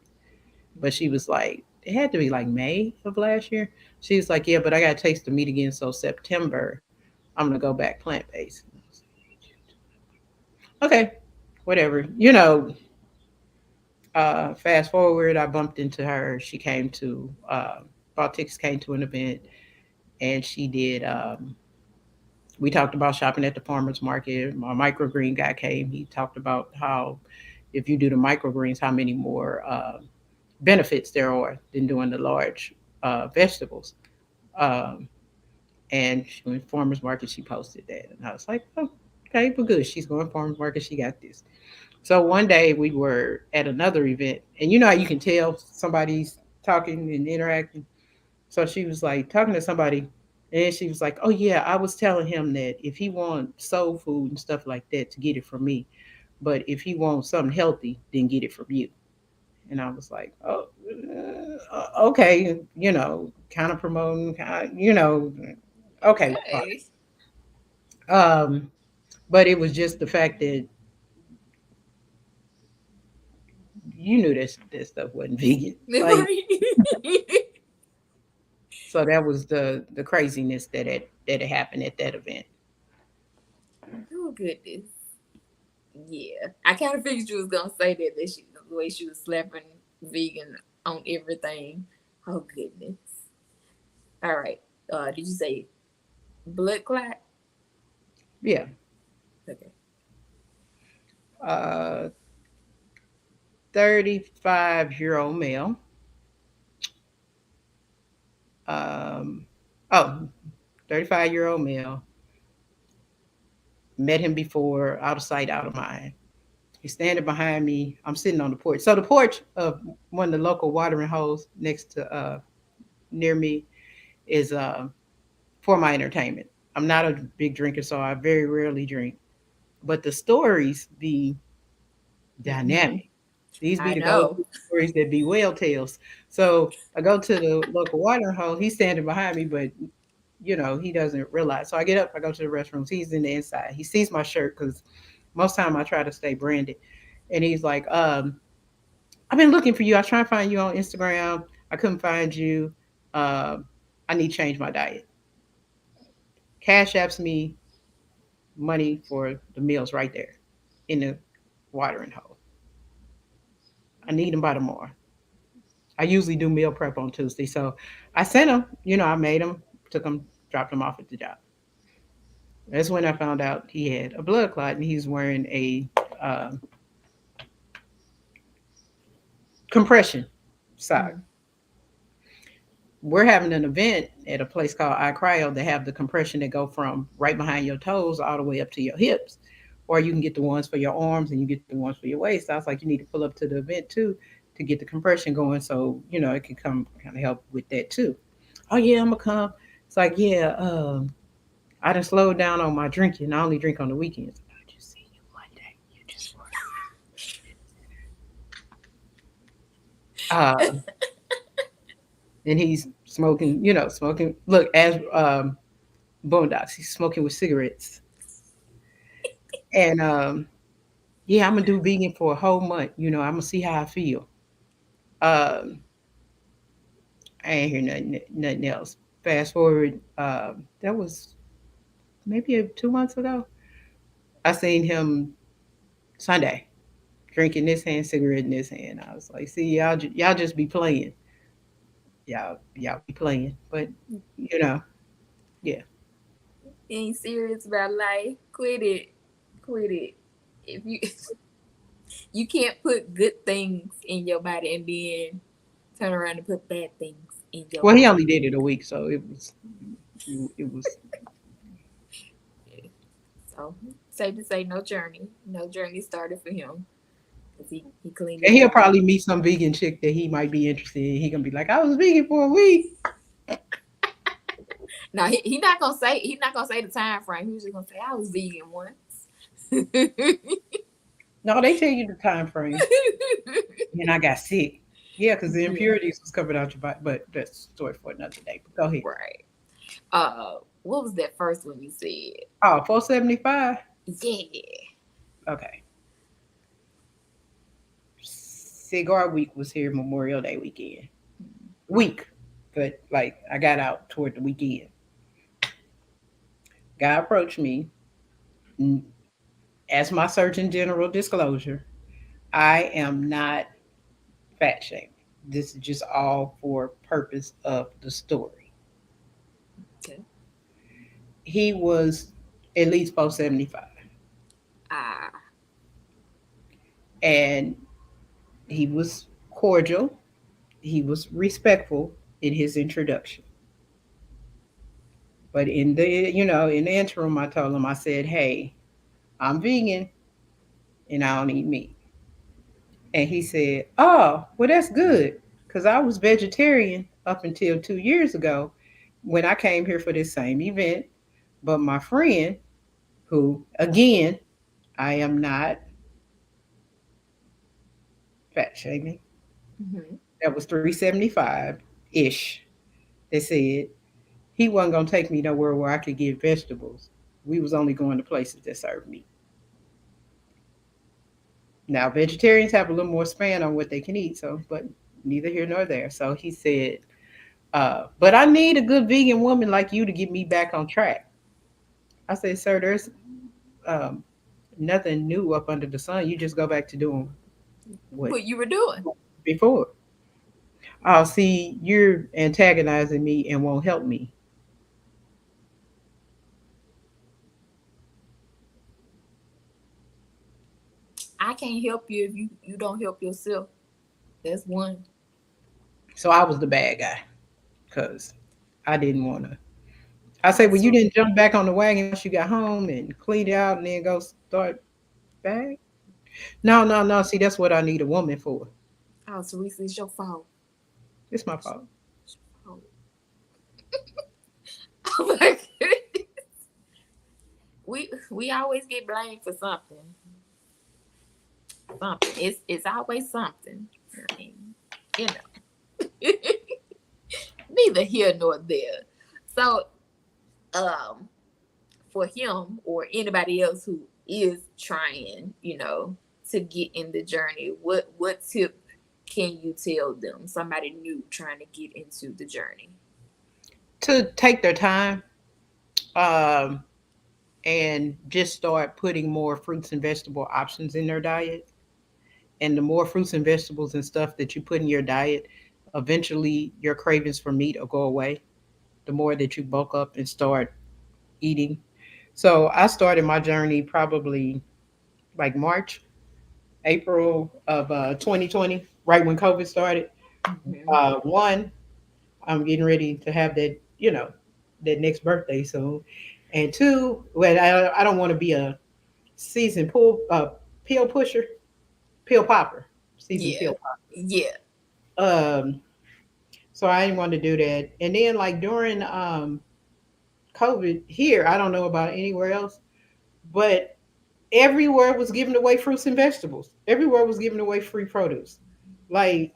But she was like, it had to be like May of last year. She was like, yeah, but I got to taste the meat again. So September, I'm going to go back plant based. Okay, whatever. Fast forward, I bumped into her. She came to, bought tickets, came to an event, and she did. We talked about shopping at the farmer's market. My microgreen guy came. He talked about how if you do the microgreens, how many more benefits there are than doing the large vegetables. Um, and she went farmers market. She posted that, and I was like, oh, okay, but good. She's going farmers market. She got this. So one day we were at another event, and you know how you can tell somebody's talking and interacting. So she was like talking to somebody, and then she was like, "Oh yeah, I was telling him that if he wants soul food and stuff like that, to get it from me, but if he wants something healthy, then get it from you." And I was like, "Oh, okay, kind of promoting, okay, fine." Okay. Um, but it was just the fact that you knew this stuff wasn't vegan, like. So that was the craziness that had happened at that event. Oh goodness. Yeah. I kind of figured you was gonna say that she the way she was slapping vegan on everything. Oh goodness. All right. Did you say blood clot? Yeah. Okay. uh 35-year-old male. um oh 35-year-old male. Met him before, out of sight out of mind. He's standing behind me. I'm sitting on the porch. So the porch of one of the local watering holes next to near me is for my entertainment. I'm not a big drinker, so I very rarely drink. But the stories be Mm-hmm. dynamic. These be I the go know. to stories that be whale tales. So I go to the local watering hole. He's standing behind me, but he doesn't realize. So I get up, I go to the restrooms. He's in the inside. He sees my shirt because most time I try to stay branded. And he's like, I've been looking for you. I was trying to find you on Instagram. I couldn't find you. Um, I need to change my diet. Cash apps me money for the meals right there in the watering hole. I need them by tomorrow. I usually do meal prep on Tuesday. So I sent him, I made him, took him, dropped him off at the job. That's when I found out he had a blood clot and he's wearing a uh, compression sock. Mm-hmm. We're having an event at a place called iCryo. They have the compression that go from right behind your toes all the way up to your hips. Or you can get the ones for your arms and you get the ones for your waist. I was like, you need to pull up to the event too to get the compression going so, it can come kind of help with that too. Oh yeah, I'm gonna come. It's like, yeah, I done slowed down on my drinking. I only drink on the weekends. I just see you Monday. You just and he's smoking, smoking. Look, as Boondocks, he's smoking with cigarettes. And yeah, I'm gonna do vegan for a whole month. I'm gonna see how I feel. Um, I ain't hear nothing else. Fast forward, that was maybe 2 months ago. I seen him Sunday drinking this hand, cigarette in this hand. I was like, see, y'all just be playing. Y'all be playing, but you know, yeah. Ain't serious about life. Quit it. Quit it. If you you can't put good things in your body and then turn around and put bad things in your Well, he body. only did it a week, so it was. So safe to say, no journey. No journey started for him because he cleaned And it he'll up. probably meet some vegan chick that he might be interested in. He gonna be like, I was vegan for a week. Now he not gonna say the time frame. He's just gonna say I was vegan once. No, they tell you the time frame. And I got sick. Yeah, because the Yeah, impurities was covered out your body. But that's a story for another day. But go ahead. right. What was that first one you said? Oh, 475. Yeah. Okay. Cigar week was here Memorial Day weekend. week, but like I got out toward the weekend. Guy approached me, as my Surgeon General disclosure, I am not fat shaming. This is just all for purpose of the story. Okay. He was at least 475, Ah. and he was cordial. He was respectful in his introduction. But in the interim, I told him, I said, "Hey, I'm vegan and I don't eat meat." And he said, "Oh, well, that's good, because I was vegetarian up until 2 years ago when I came here for this same event. But my friend, who, again, I am not fat shaming, Hmm. that was 375 ish, they said he wasn't going to take me nowhere where I could get vegetables. We was only going to places that served meat. Now, vegetarians have a little more span on what they can eat, so, but neither here nor there. So he said, but I need a good vegan woman like you to get me back on track. I said, sir, there's um, nothing new up under the sun. You just go back to doing what What you were doing? before. I'll see you're antagonizing me and won't help me. I can't help you if you don't help yourself. That's one. So I was the bad guy because I didn't want to. I said, well, you So didn't jump back on the wagon once you got home and cleaned it out and then go start back. No, no, no. See, that's what I need a woman for. oh, Theresa, it's your fault. It's my fault. It's your fault. Oh my goodness. We always get blamed for something. Something. It's always something. I mean, you know. Neither here nor there. So, um, for him or anybody else who is trying, to get in the journey, what tip can you tell them? Somebody new trying to get into the journey. To take their time um, and just start putting more fruits and vegetable options in their diet. And the more fruits and vegetables and stuff that you put in your diet, eventually your cravings for meat will go away. The more that you bulk up and start eating. So I started my journey probably like March, April of 2020, right when COVID started. Mm-hmm. One, I'm getting ready to have that next birthday soon. And two, well, I don't want to be a seasoned pill pusher, pill popper, seasoned Yeah. pill Yeah. popper. So I didn't want to do that. And then like during COVID here, I don't know about anywhere else, but everywhere was giving away fruits and vegetables. Everywhere was giving away free produce. Like,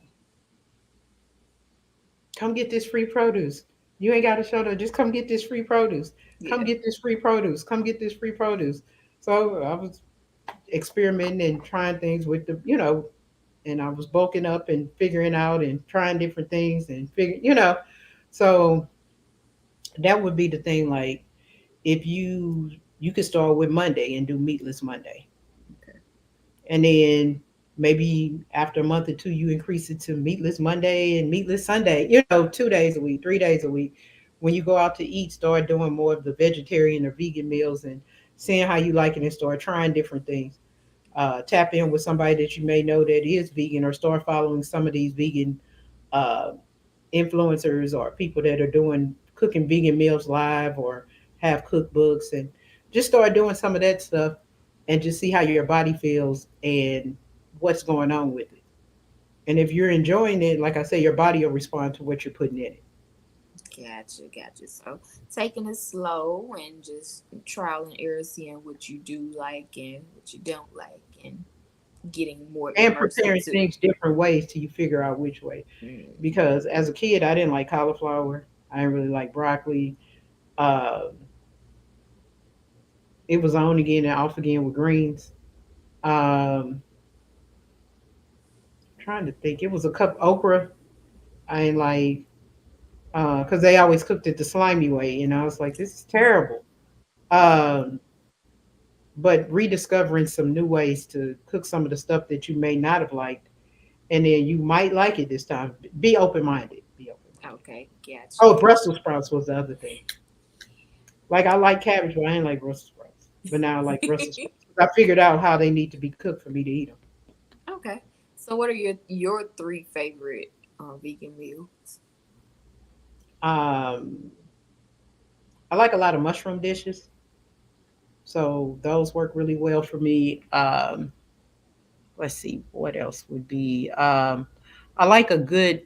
come get this free produce. You ain't got to show up. Just come get this free produce. Come Yeah. get this free produce. Come get this free produce. So I was experimenting and trying things with and I was bulking up and figuring out and trying different things and figure. So that would be the thing. Like, if you could start with Monday and do meatless Monday, Okay. and then maybe after a month or two you increase it to meatless Monday and meatless Sunday. 2 days a week, 3 days a week. When you go out to eat, start doing more of the vegetarian or vegan meals and seeing how you like it and start trying different things. Tap in with somebody that you may know that is vegan, or start following some of these vegan uh, influencers or people that are doing cooking vegan meals live or have cookbooks, and just start doing some of that stuff and just see how your body feels and what's going on with it. And if you're enjoying it, like I say, your body will respond to what you're putting in it. Gotcha. So taking it slow and just trial and error, seeing what you do like and what you don't like, and getting more And immersed preparing into it. things different ways till you figure out which way. Mm-hmm. Because as a kid, I didn't like cauliflower. I didn't really like broccoli. Uh, it was on again and off again with greens. Trying to think, it was a cup okra. I ain't like, because they always cooked it the slimy way, and I was like, this is terrible. Um, but rediscovering some new ways to cook some of the stuff that you may not have liked, and then you might like it this time. Be open minded. Be open minded. Okay, gotcha. Oh, Brussels sprouts was the other thing. Like I like cabbage, but I ain't like Brussels sprouts. But now I like Brussels sprouts. I figured out how they need to be cooked for me to eat them. Okay. So, what are your three favorite vegan meals? Um, I like a lot of mushroom dishes, so those work really well for me. Let's see, what else would be? I like a good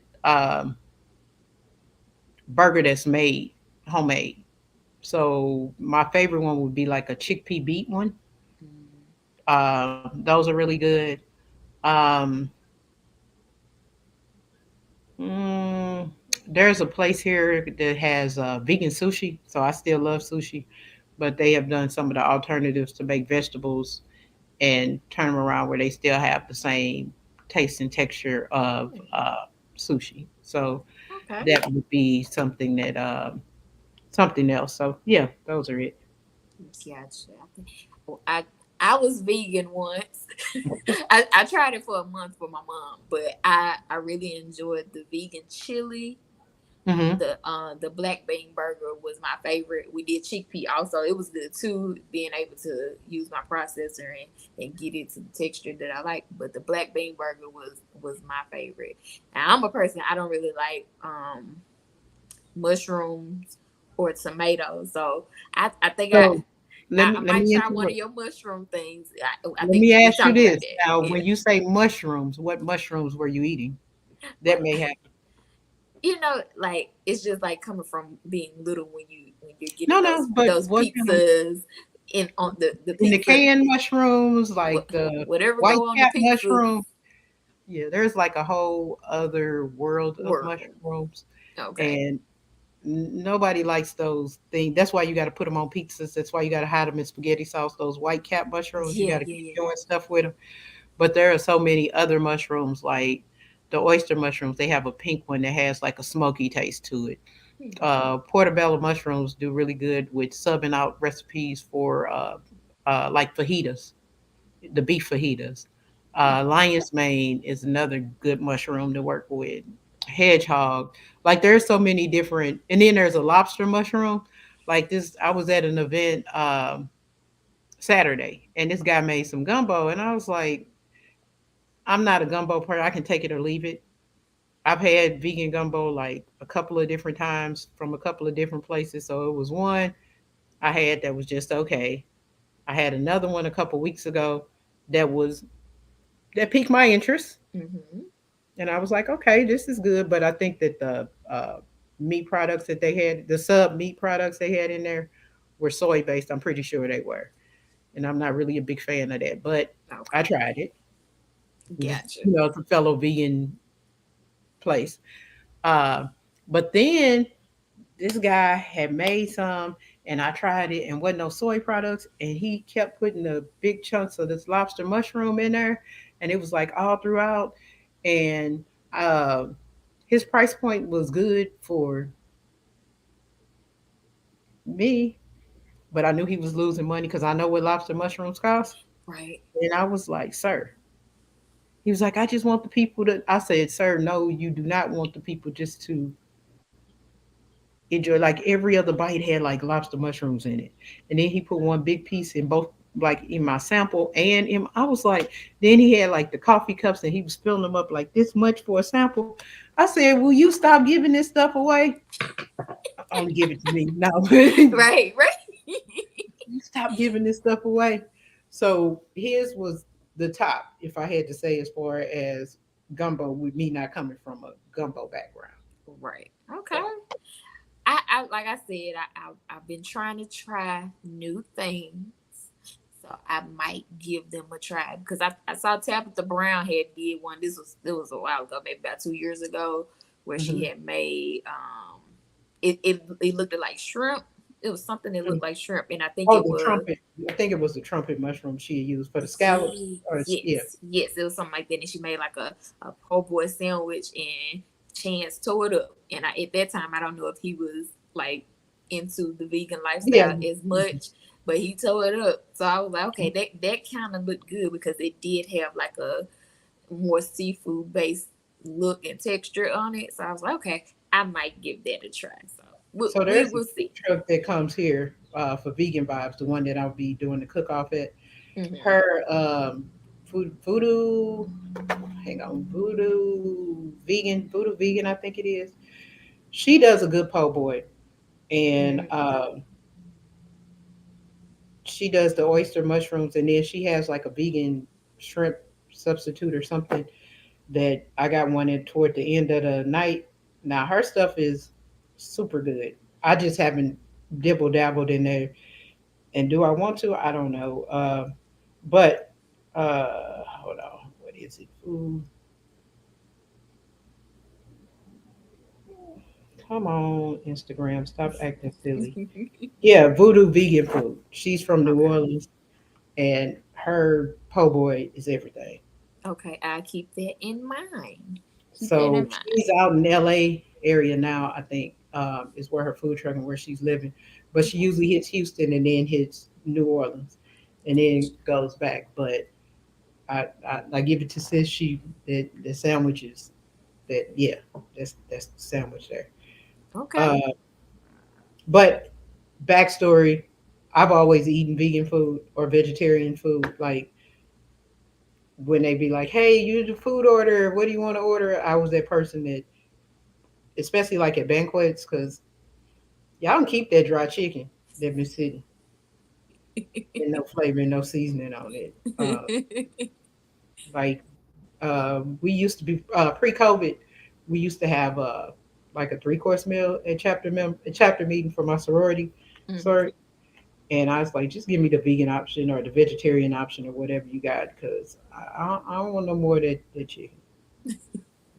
burger that's made homemade. So my favorite one would be like a chickpea beet one. Mm, Those are really good. Um, mm, there's a place here that has vegan sushi, so I still love sushi, but they have done some of the alternatives to make vegetables and turn them around where they still have the same taste and texture of sushi. So okay. that would be something that something else. So yeah, those are it. Gotcha. Well, I was vegan once. I tried it for a month for my mom, but I really enjoyed the vegan chili. Hmm. The black bean burger was my favorite. We did chickpea also. It was good too, being able to use my processor and get it to the texture that I like. But the black bean burger was my favorite. And I'm a person, I don't really like mushrooms or tomatoes. So I think I So I, I let might me try one of interrupt. your mushroom things. I Let think me we ask you talked about this. that. Now, Yeah. when you say mushrooms, what mushrooms were you eating? That Well, may have. like it's just like coming from being little when you're No, getting no, but those what kind of pizzas in on the in the pizza, canned mushrooms, like the whatever white go on the cap pizzas. mushroom? Yeah, there's like a whole other world of World. mushrooms, Okay. and nobody likes those things. That's why you got to put them on pizzas. That's why you got to hide them in spaghetti sauce. Those white cap mushrooms, you Yeah, got to yeah, keep yeah. doing stuff with them. But there are so many other mushrooms, like the oyster mushrooms. They have a pink one that has like a smoky taste to it. Hmm. Portobello mushrooms do really good with subbing out recipes for like fajitas, the beef fajitas. Lion's mane is another good mushroom to work with. Hedgehog, like there's so many different, and then there's a lobster mushroom. Like this, I was at an event Saturday, and this guy made some gumbo, and I was like, I'm not a gumbo person. I can take it or leave it. I've had vegan gumbo like a couple of different times from a couple of different places. So it was one I had that was just okay. I had another one a couple weeks ago that was that piqued my interest, Mm-hmm. and I was like, okay, this is good. But I think that the meat products that they had, the sub meat products they had in there, were soy based. I'm pretty sure they were, and I'm not really a big fan of that. But I Okay. tried it. It was, Gotcha. it's a fellow vegan place. Uh, but then this guy had made some, and I tried it and wasn't no soy products, and he kept putting the big chunks of this lobster mushroom in there, and it was like all throughout. And uh, his price point was good for me, but I knew he was losing money because I know what lobster mushrooms cost. Right. And I was like, sir, he was like, I just want the people to. I said, sir, no, you do not want the people just to enjoy. Like every other bite had like lobster mushrooms in it, and then he put one big piece in both, like in my sample and in. I was like, then he had like the coffee cups, and he was filling them up like this much for a sample. I said, will you stop giving this stuff away? Only give it to me. No, you Right. Right. stop giving this stuff away. So his was the top, if I had to say, as far as gumbo, with me not coming from a gumbo background. Right. Yeah. Okay. I like I said, I've been trying to try new things, so I might give them a try because I saw Tabitha Brown had did one. It was a while ago, maybe about 2 years ago, where she Mm-hmm. had made it looked like shrimp. It was something that looked like shrimp, and I think Oh, it the was trumpet. I think it was the trumpet mushroom she used for the scallops. yeah, Or yeah. yes, it was something like that. And she made like a po' boy sandwich, and Chance tore it up, and at that time I don't know if he was like into the vegan Yeah. lifestyle as much, but he tore it up. So I was like, okay, that kind of looked good because it did have like a more seafood based look and texture on it. So I was like, okay, I might give that a try. So So we there's a will food see. truck that comes here for Vegan Vibes, the one that I'll be doing the cook off at. Hmm. Her voodoo, hang on, voodoo vegan, I think it is. She does a good po' boy, and Mm. she does the oyster mushrooms, and then she has like a vegan shrimp substitute or something that I got one in toward the end of the night. Now her stuff is super good. I just haven't dibble dabbled in there, and do I want to? I don't know. But hold on, what is it? Food. Come on, Instagram, stop acting silly. Yeah, Voodoo Vegan Food. She's from New Okay. Orleans, and her po' boy is everything. Okay, I'll keep that in mind. Keep that So in mind. she's out in LA area now, I think, is where her food truck and where she's living. But she Okay. usually hits Houston and then hits New Orleans and then goes back. But I give it to sis. She the sandwiches that yeah, that's the sandwich there. Okay. Uh, but backstory, I've always eaten vegan food or vegetarian food. Like when they be like, "Hey, you the food order. What do you want to order?" I was that person that, especially like at banquets, because y'all can keep that dry chicken that been sitting and no flavor and no seasoning on it. Like we used to be pre-COVID, we used to have like a 3-course meal at a chapter meeting for my sorority, Hmm. sorry. And I was like, just give me the vegan option or the vegetarian option or whatever you got, because I don't want no more of that chicken,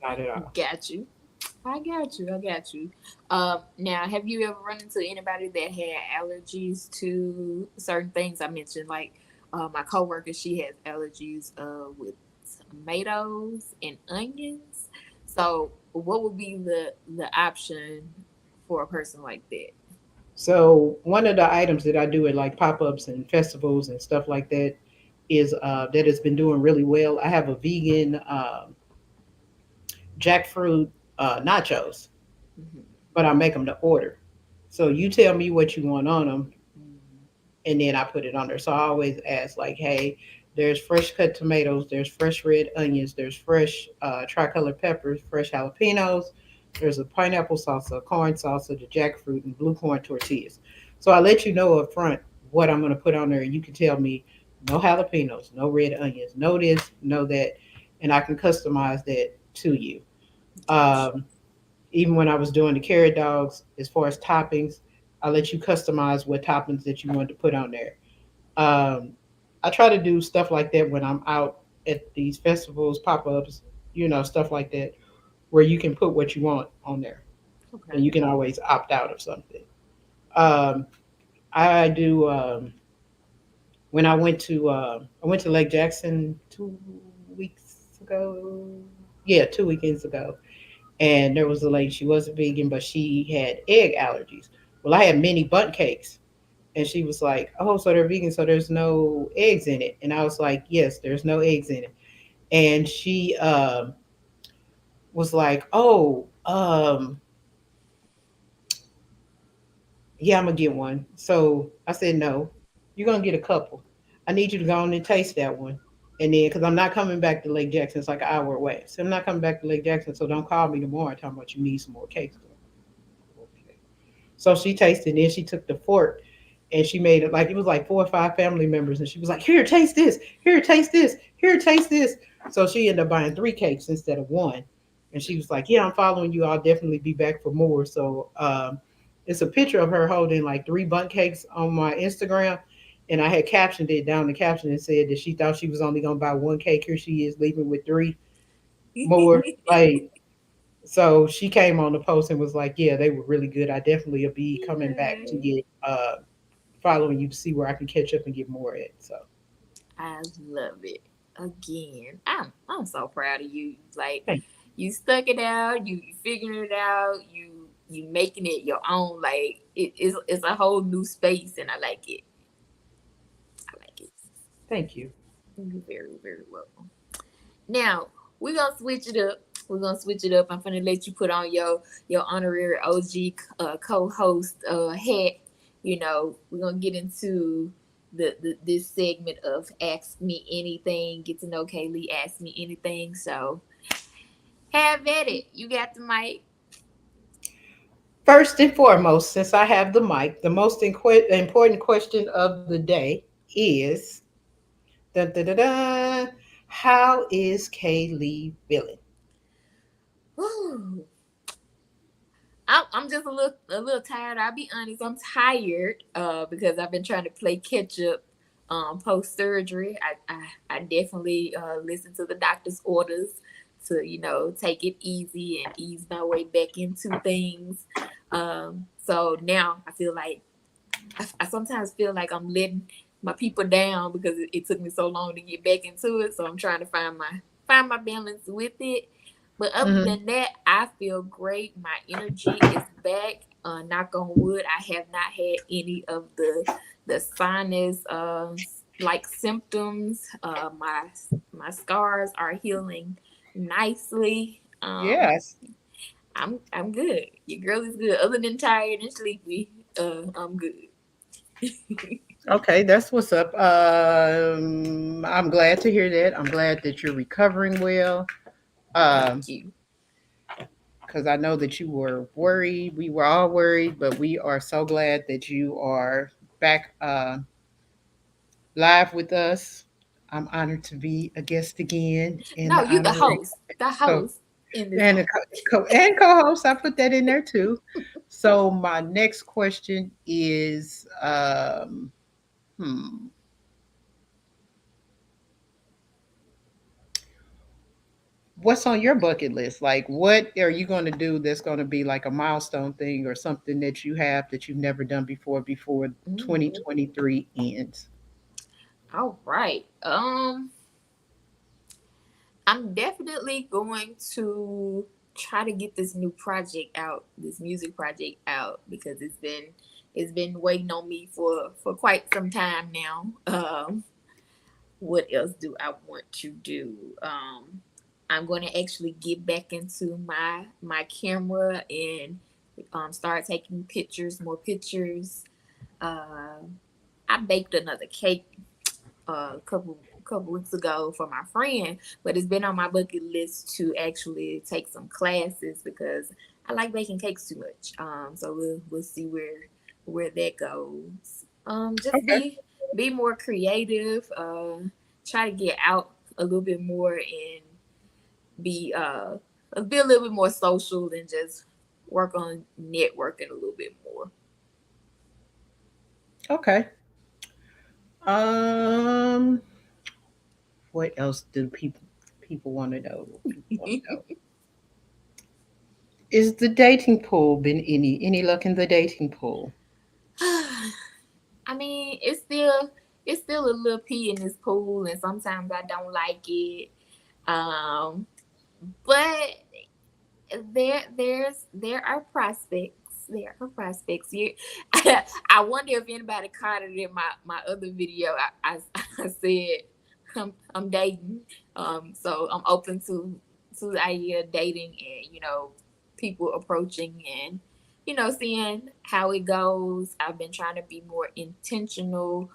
not at all. Got you. I got you. I got you. Now, have you ever run into anybody that had allergies to certain things? I mentioned like my coworker, she has allergies with tomatoes and onions. So, what would be the option for a person like that? So one of the items that I do at like pop-ups and festivals and stuff like that is that has been doing really well. I have a vegan jackfruit nachos, Hmm. but I make them to order. So you tell me what you want on them, Hmm. and then I put it on there. So I always ask like, hey, there's fresh cut tomatoes, there's fresh red onions, there's fresh tricolor peppers, fresh jalapenos, there's a pineapple salsa, a corn salsa, the jackfruit, and blue corn tortillas. So I let you know up front what I'm going to put on there, and you can tell me no jalapenos, no red onions, no this, no that, and I can customize that to you. Got you. Um, Even when I was doing the carrot dogs, as far as toppings, I let you customize what toppings that you wanted to put on there. Um, I try to do stuff like that when I'm out at these festivals, pop ups, stuff like that, where you can put what you want on there, and Okay. you can always opt out of something. Um, I do when I went to Lake Jackson 2 weeks ago. Yeah, 2 weekends ago, and there was a lady. She was a vegan, but she had egg allergies. Well, I had mini bundt cakes, and she was like, "Oh, so they're vegan, so there's no eggs in it." And I was like, "Yes, there's no eggs in it." And she was like, "Oh, yeah, I'm gonna get one." So I said, "No, you're gonna get a couple. I need you to go on and taste that one." And then, because I'm not coming back to Lake Jackson, it's like an hour away. So I'm not coming back to Lake Jackson. So don't call me tomorrow talking about you need some more cakes. Okay. So she tasted it, and she took the fork and she made it like it was like 4 or 5 family members, and she was like, "Here, taste this. Here, taste this. Here, taste this." So she ended up buying 3 cakes instead of one, and she was like, "Yeah, I'm following you. I'll definitely be back for more." So it's a picture of her holding like 3 bundt cakes on my Instagram, and I had captioned it down the caption and said that she thought she was only gonna buy 1 cake. Here she is leaving with 3 more. Like so she came on the post and was like, "Yeah, they were really good. I definitely will be coming back to Yay. get following you to see where I can catch up and get more at." So I love it. Again, I'm so proud of you. Like thank you. you stuck it out, you figuring it out, you making it your own. Like it's a whole new space, and I like it. I like it. Thank you. You're very, very welcome. Now we're gonna switch it up. We're gonna switch it up. I'm gonna let you put on your honorary OG co-host hat. You know, we're gonna get into the this segment of ask me anything. Get to know Kaylee. Ask me anything. So have at it. You got the mic. First and foremost, since I have the mic, the most important question of the day is da, da, da, da, how is Kaylee feeling? Whew. I'm just a little tired. I'll be honest. I'm tired because I've been trying to play catch up post surgery. I definitely listen to the doctor's orders to take it easy and ease my way back into things. So now I feel like I sometimes feel like I'm letting my people down because it took me so long to get back into it. So I'm trying to find my balance with it. But other Hmm. than that, I feel great. My energy is back. Knock on wood, I have not had any of the sinus like symptoms. My scars are healing nicely. Yes. I'm good. Your girl is good. Other than tired and sleepy, I'm good. Okay, that's what's up. I'm glad to hear that. I'm glad that you're recovering well. Thank Um, you. because I know that you were worried. We were all worried, but we are so glad that you are back live with us. I'm honored to be a guest again in No, the you honorary the co host in this and home. the and co-host. I put that in there too. So my next question is, hmm, what's on your bucket list? Like, what are you going to do that's going to be like a milestone thing or something that you have that you've never done before Mm. 2023 ends? All right. I'm definitely going to try to get this new project out, this music project out, because it's been waiting on me for quite some time now. What else do I want to do? I'm going to actually get back into my camera and start taking pictures, more pictures. Uh, I baked another cake a couple weeks ago for my friend, but it's been on my bucket list to actually take some classes because I like baking cakes too much. So we'll see where that goes. Just Okay. be more creative. Try to get out a little bit more and be a little bit more social and just work on networking a little bit more. Okay. Um, what else do people want to know? People want to know. Is the dating pool been any luck in the dating pool? I mean, it's still a little pee in this pool, and sometimes I don't like it. Um, but there are prospects. There are prospects. I wonder if anybody caught it in my other video. I said I'm dating. So I'm open to the idea of dating and people approaching and seeing how it goes. I've been trying to be more intentional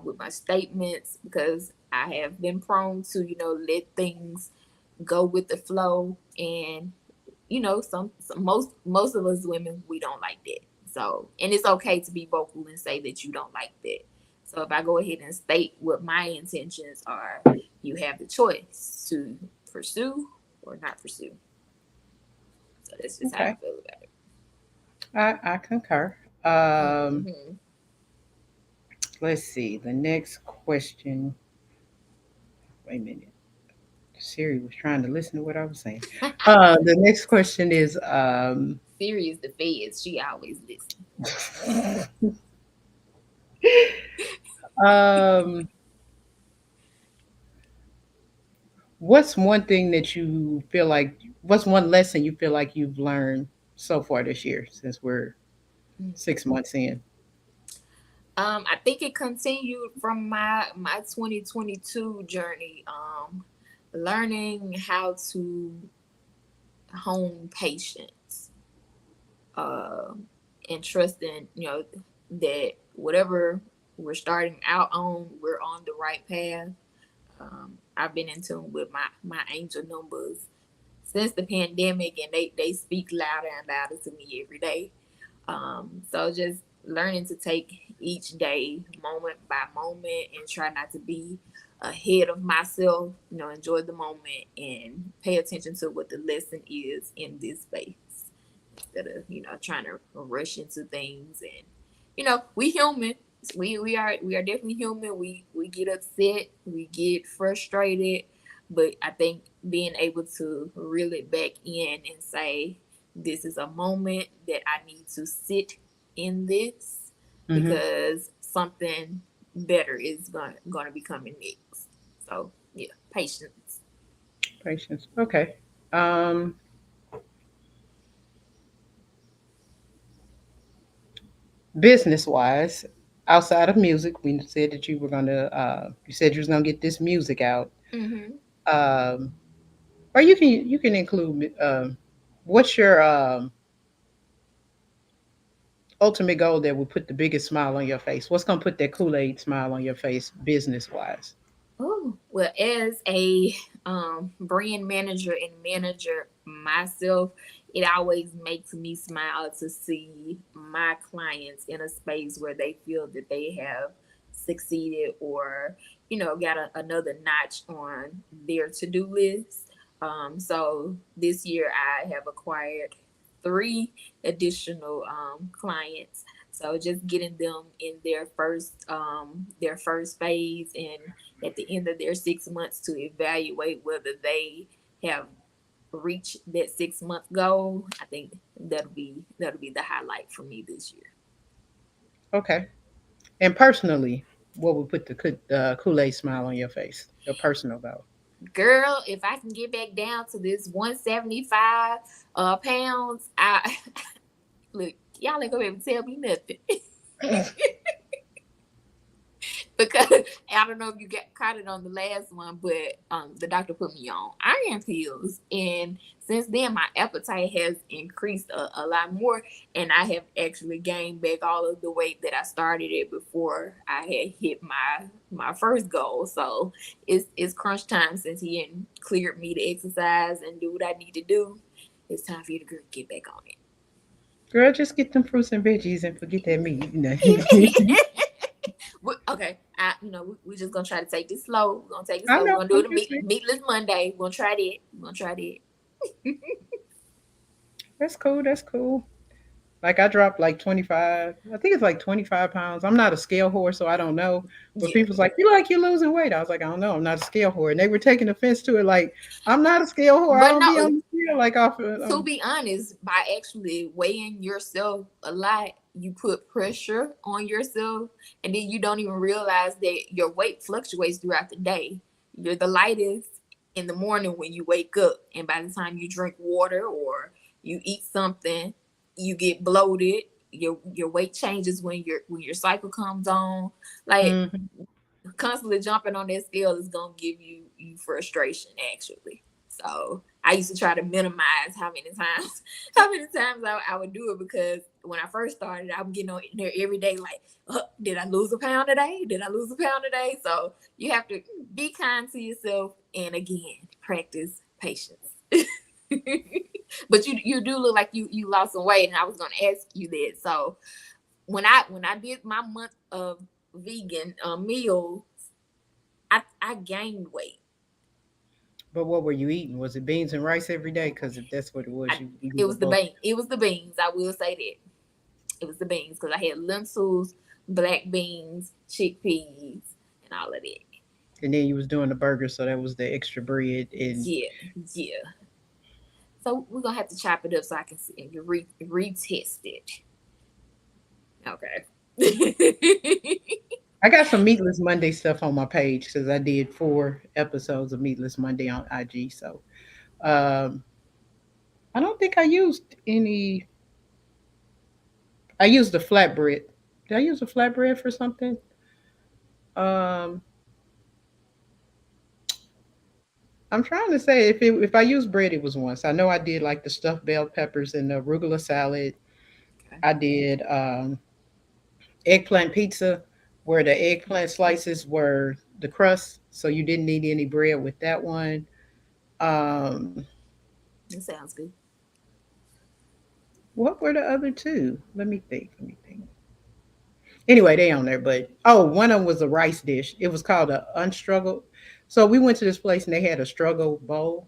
with my statements because I have been prone to let things go with the flow and some most of us women we don't like that. So and it's okay to be vocal and say that you don't like that. So if I go ahead and state what my intentions are, you have the choice to pursue or not pursue. So that's just how I Okay, feel about I concur. it. Let's see. The next question. Wait a minute. Siri was trying to listen to what I was saying. The next question is, Serious the feds, she always listen. um, What's one thing that you feel like? What's one lesson you feel like you've learned so far this year since we're 6 months in? I think it continued from my 2022 journey. Learning how to hone patience, and trusting, that whatever we're starting out on, we're on the right path. I've been in tune with my angel numbers since the pandemic, and they speak louder and louder to me every day. So just learning to take each day moment by moment and try not to be ahead of myself, enjoy the moment and pay attention to what the lesson is in this space instead of, trying to rush into things. And, we human. We are definitely human. We get upset, we get frustrated, but I think being able to reel it back in and say, this is a moment that I need to sit in this Mm-hmm. because something better is going to be coming next. So yeah, patience. Patience. Okay. Um, Business wise, outside of music, we said that you were gonna. You said you was gonna get this music out. Mm-hmm. Um, or you can include. What's your ultimate goal that will put the biggest smile on your face? What's gonna put that Kool-Aid smile on your face, business wise? Oh, well, as a brand manager and manager myself, it always makes me smile to see my clients in a space where they feel that they have succeeded or, got another notch on their to do list. So this year I have acquired three additional clients. So just getting them in their first phase, and at the end of their 6 months to evaluate whether they have reached that 6 month goal. I think that'll be the highlight for me this year. Okay. And personally, what would put the Kool-Aid smile on your face? Your personal goal. Girl, if I can get back down to this 175 pounds, I look, y'all ain't gonna be able to tell me nothing. Because I don't know if you got caught it on the last one, but the doctor put me on iron pills, and since then my appetite has increased a lot more, and I have actually gained back all of the weight that I started at before I had hit my first goal. So it's crunch time since he had cleared me to exercise and do what I need to do. It's time for you to get back on Girl, just get them fruits and veggies and forget that meat. it. Okay, we're just gonna try to take this slow. We're gonna take it I slow. We're know. gonna do I'm it a just saying. meatless Monday. We're gonna try that. We're gonna try that. That's cool. That's cool. Like I dropped like 25. I think it's like 25 pounds. I'm not a scale whore, so I don't know. But Yeah, people's like, you like you're losing weight. I was like, I don't know. I'm not a scale whore, and they were taking offense to it. Like I'm not a scale whore. I but don't be no. on the scale like off of. To be honest, by actually weighing yourself a lot, you put pressure on yourself, and then you don't even realize that your weight fluctuates throughout the day. You're the lightest in the morning when you wake up, and by the time you drink water or you eat something, you get bloated. Your weight changes when your cycle comes on. Like, Mhm. constantly jumping on that scale is gonna give you frustration actually. So I used to try to minimize how many times I would do it, because when I first started, I'm getting on there every day like, did I lose a pound today? Did I lose a pound today? So you have to be kind to yourself, and again, practice patience. But you do look like you lost some weight, and I was gonna ask you that. So when I did my month of vegan meals, I gained weight. But what were you eating? Was it beans and rice every day? Because if that's what it was, I you It need a was the bulk. bean. It was the beans. I will say that it was the beans, because I had lentils, black beans, chickpeas, and all of that. And then you was doing the burger, so that was the extra bread. And Yeah, yeah. So we're gonna have to chop it up so I can see and retest it. Okay. I got some Meatless Monday stuff on my page because I did 4 episodes of Meatless Monday on IG. So um, I don't think I used any. I used the flatbread. Did I use a flatbread for something? Um, I'm trying to say if I used bread, it was once. I know I did like the stuffed bell peppers and the arugula salad. Okay. I did eggplant pizza, where the eggplant slices were the crust, so you didn't need any bread with that one. Um, That sounds good. what were the other two? Let me think. Let me think. Anyway, they on there, but oh, one of them was a rice dish. It was called a unstruggled. So we went to this place and they had a struggle bowl,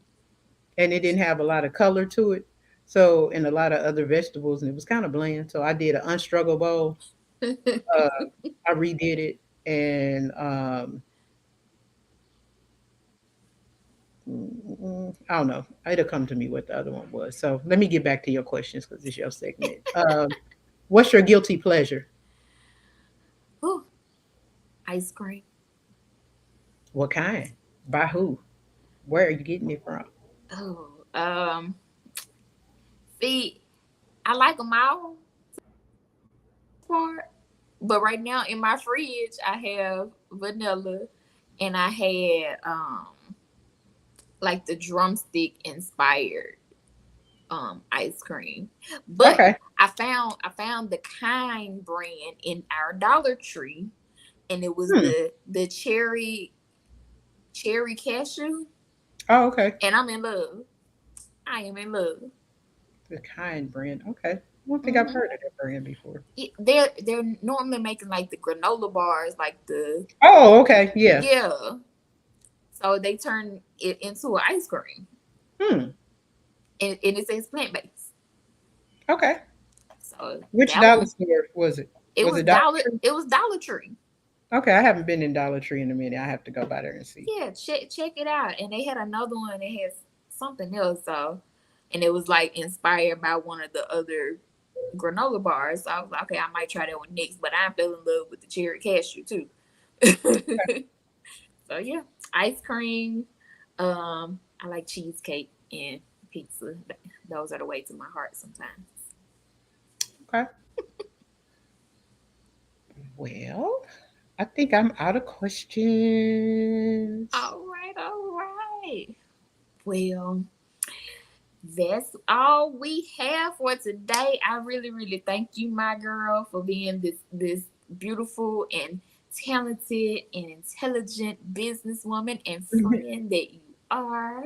and it didn't have a lot of color to it. So and a lot of other vegetables, and it was kind of bland. So I did an unstruggled bowl. Uh, I redid it, and I don't know. It'll come to me what the other one was. So let me get back to your questions because it's your segment. What's your guilty pleasure? Ooh, ice cream. What kind? By who? Where are you getting it from? Oh, see, I like them all part, but right now in my fridge I have vanilla, and I had like the drumstick inspired ice cream. But Okay. I found the Kind brand in our Dollar Tree, and it was Hmm. the cherry cashew, Oh, okay. and I'm in love. I am in love. The kind brand. Okay. I don't think I've Hmm. heard of that brand before. They're normally making like the granola bars, like the Oh, okay. Yeah. yeah. So they turn it into an ice cream, Hmm. and it says plant based. Okay. So Which that dollar one, store was it? it Was was it Dollar dollar. Tree? It was Dollar Tree. Okay, I haven't been in Dollar Tree in a minute. I have to go by there and see. Yeah, check it out. And they had another one that has something else. So, and it was like inspired by one of the other granola bars. So I was like, okay, I might try that one next. But I fell in love with the cherry cashew too. So yeah, ice cream. I like cheesecake and pizza. Those are the way to my heart sometimes. Okay. Well, I think I'm out of questions. All right, all right. Well, that's all we have for today. I really, really thank you, my girl, for being this beautiful and talented and intelligent businesswoman and friend that you are.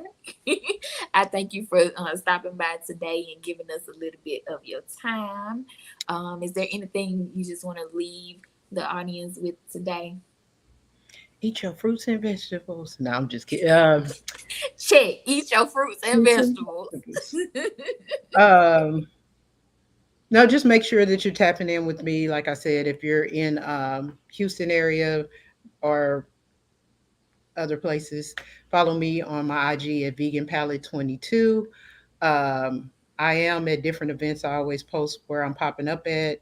I thank you for stopping by today and giving us a little bit of your time. Is there anything you just want to leave the audience with today? Eat your fruits and vegetables. No, I'm just kidding. Check. Eat your fruits and Fruits and vegetables. vegetables. Um, no, just make sure that you're tapping in with me. Like I said, if you're in Houston area or other places, follow me on my IG at Vegan Palate 22. Um, I am at different events. I always post where I'm popping up at.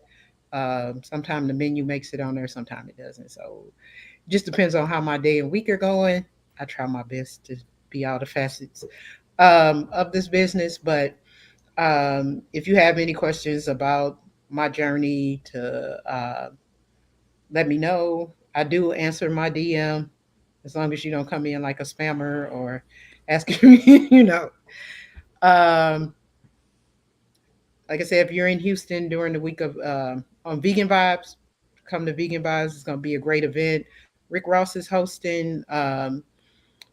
Sometimes the menu makes it on there, sometimes it doesn't. So it just depends on how my day and week are going. I try my best to be all the facets of this business. But if you have any questions about my journey to let me know. I do answer my DM as long as you don't come in like a spammer or asking me, Um, like I said, if you're in Houston during the week of on Vegan Vibes, come to Vegan Vibes. It's going to be a great event. Rick Ross is hosting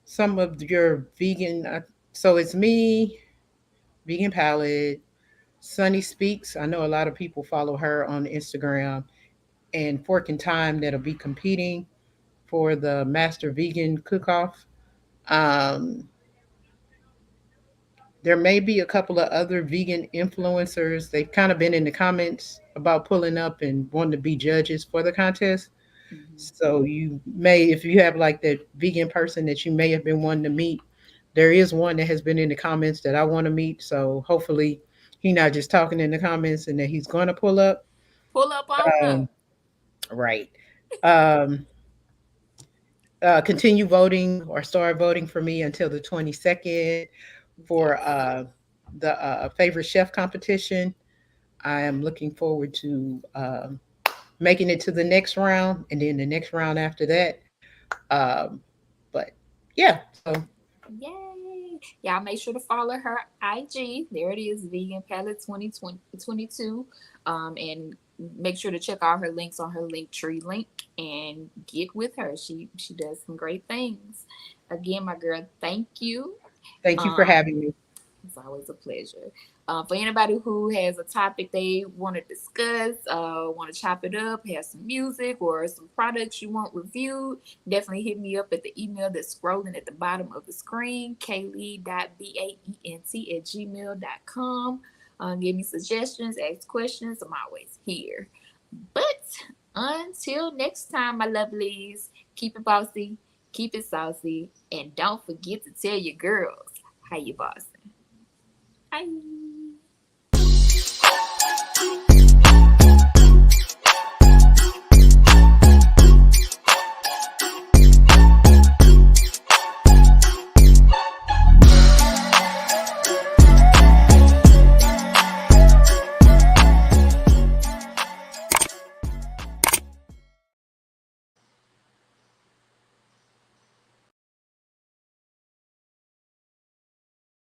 some of your vegan. So it's me, Vegan Palette, Sunny Speaks. I know a lot of people follow her on Instagram, and Fork and Time that'll be competing for the Master Vegan Cook Off. Um, there may be a couple of other vegan influencers. They've kind of been in the comments about pulling up and wanting to be judges for the contest. Mhm. So you may, if you have like that vegan person that you may have been wanting to meet, there is one that has been in the comments that I want to meet. So hopefully he's not just talking in the comments and that he's going to pull up. Pull up on Um, her. right. Um, Continue voting or start voting for me until the 22nd for Yes. the favorite chef competition. I am looking forward to making it to the next round and then the next round after that. Um, but yeah, so Yay! Y'all make sure to follow her IG. There it is, Vegan Palate 2022. And make sure to check out her links on her link tree link and get with her. She does some great things. Again, my girl, thank you. thank you for Um, having me. it's always a pleasure. For anybody who has a topic they want to discuss, want to chop it up, have some music or some products you want reviewed, definitely hit me up at the email that's scrolling at the bottom of the screen, kaylee.baent@gmail.com. Give me suggestions, ask questions. I'm always here. But until next time, my lovelies, keep it bossy, keep it saucy, and don't forget to tell your girls how you bossing. Bye.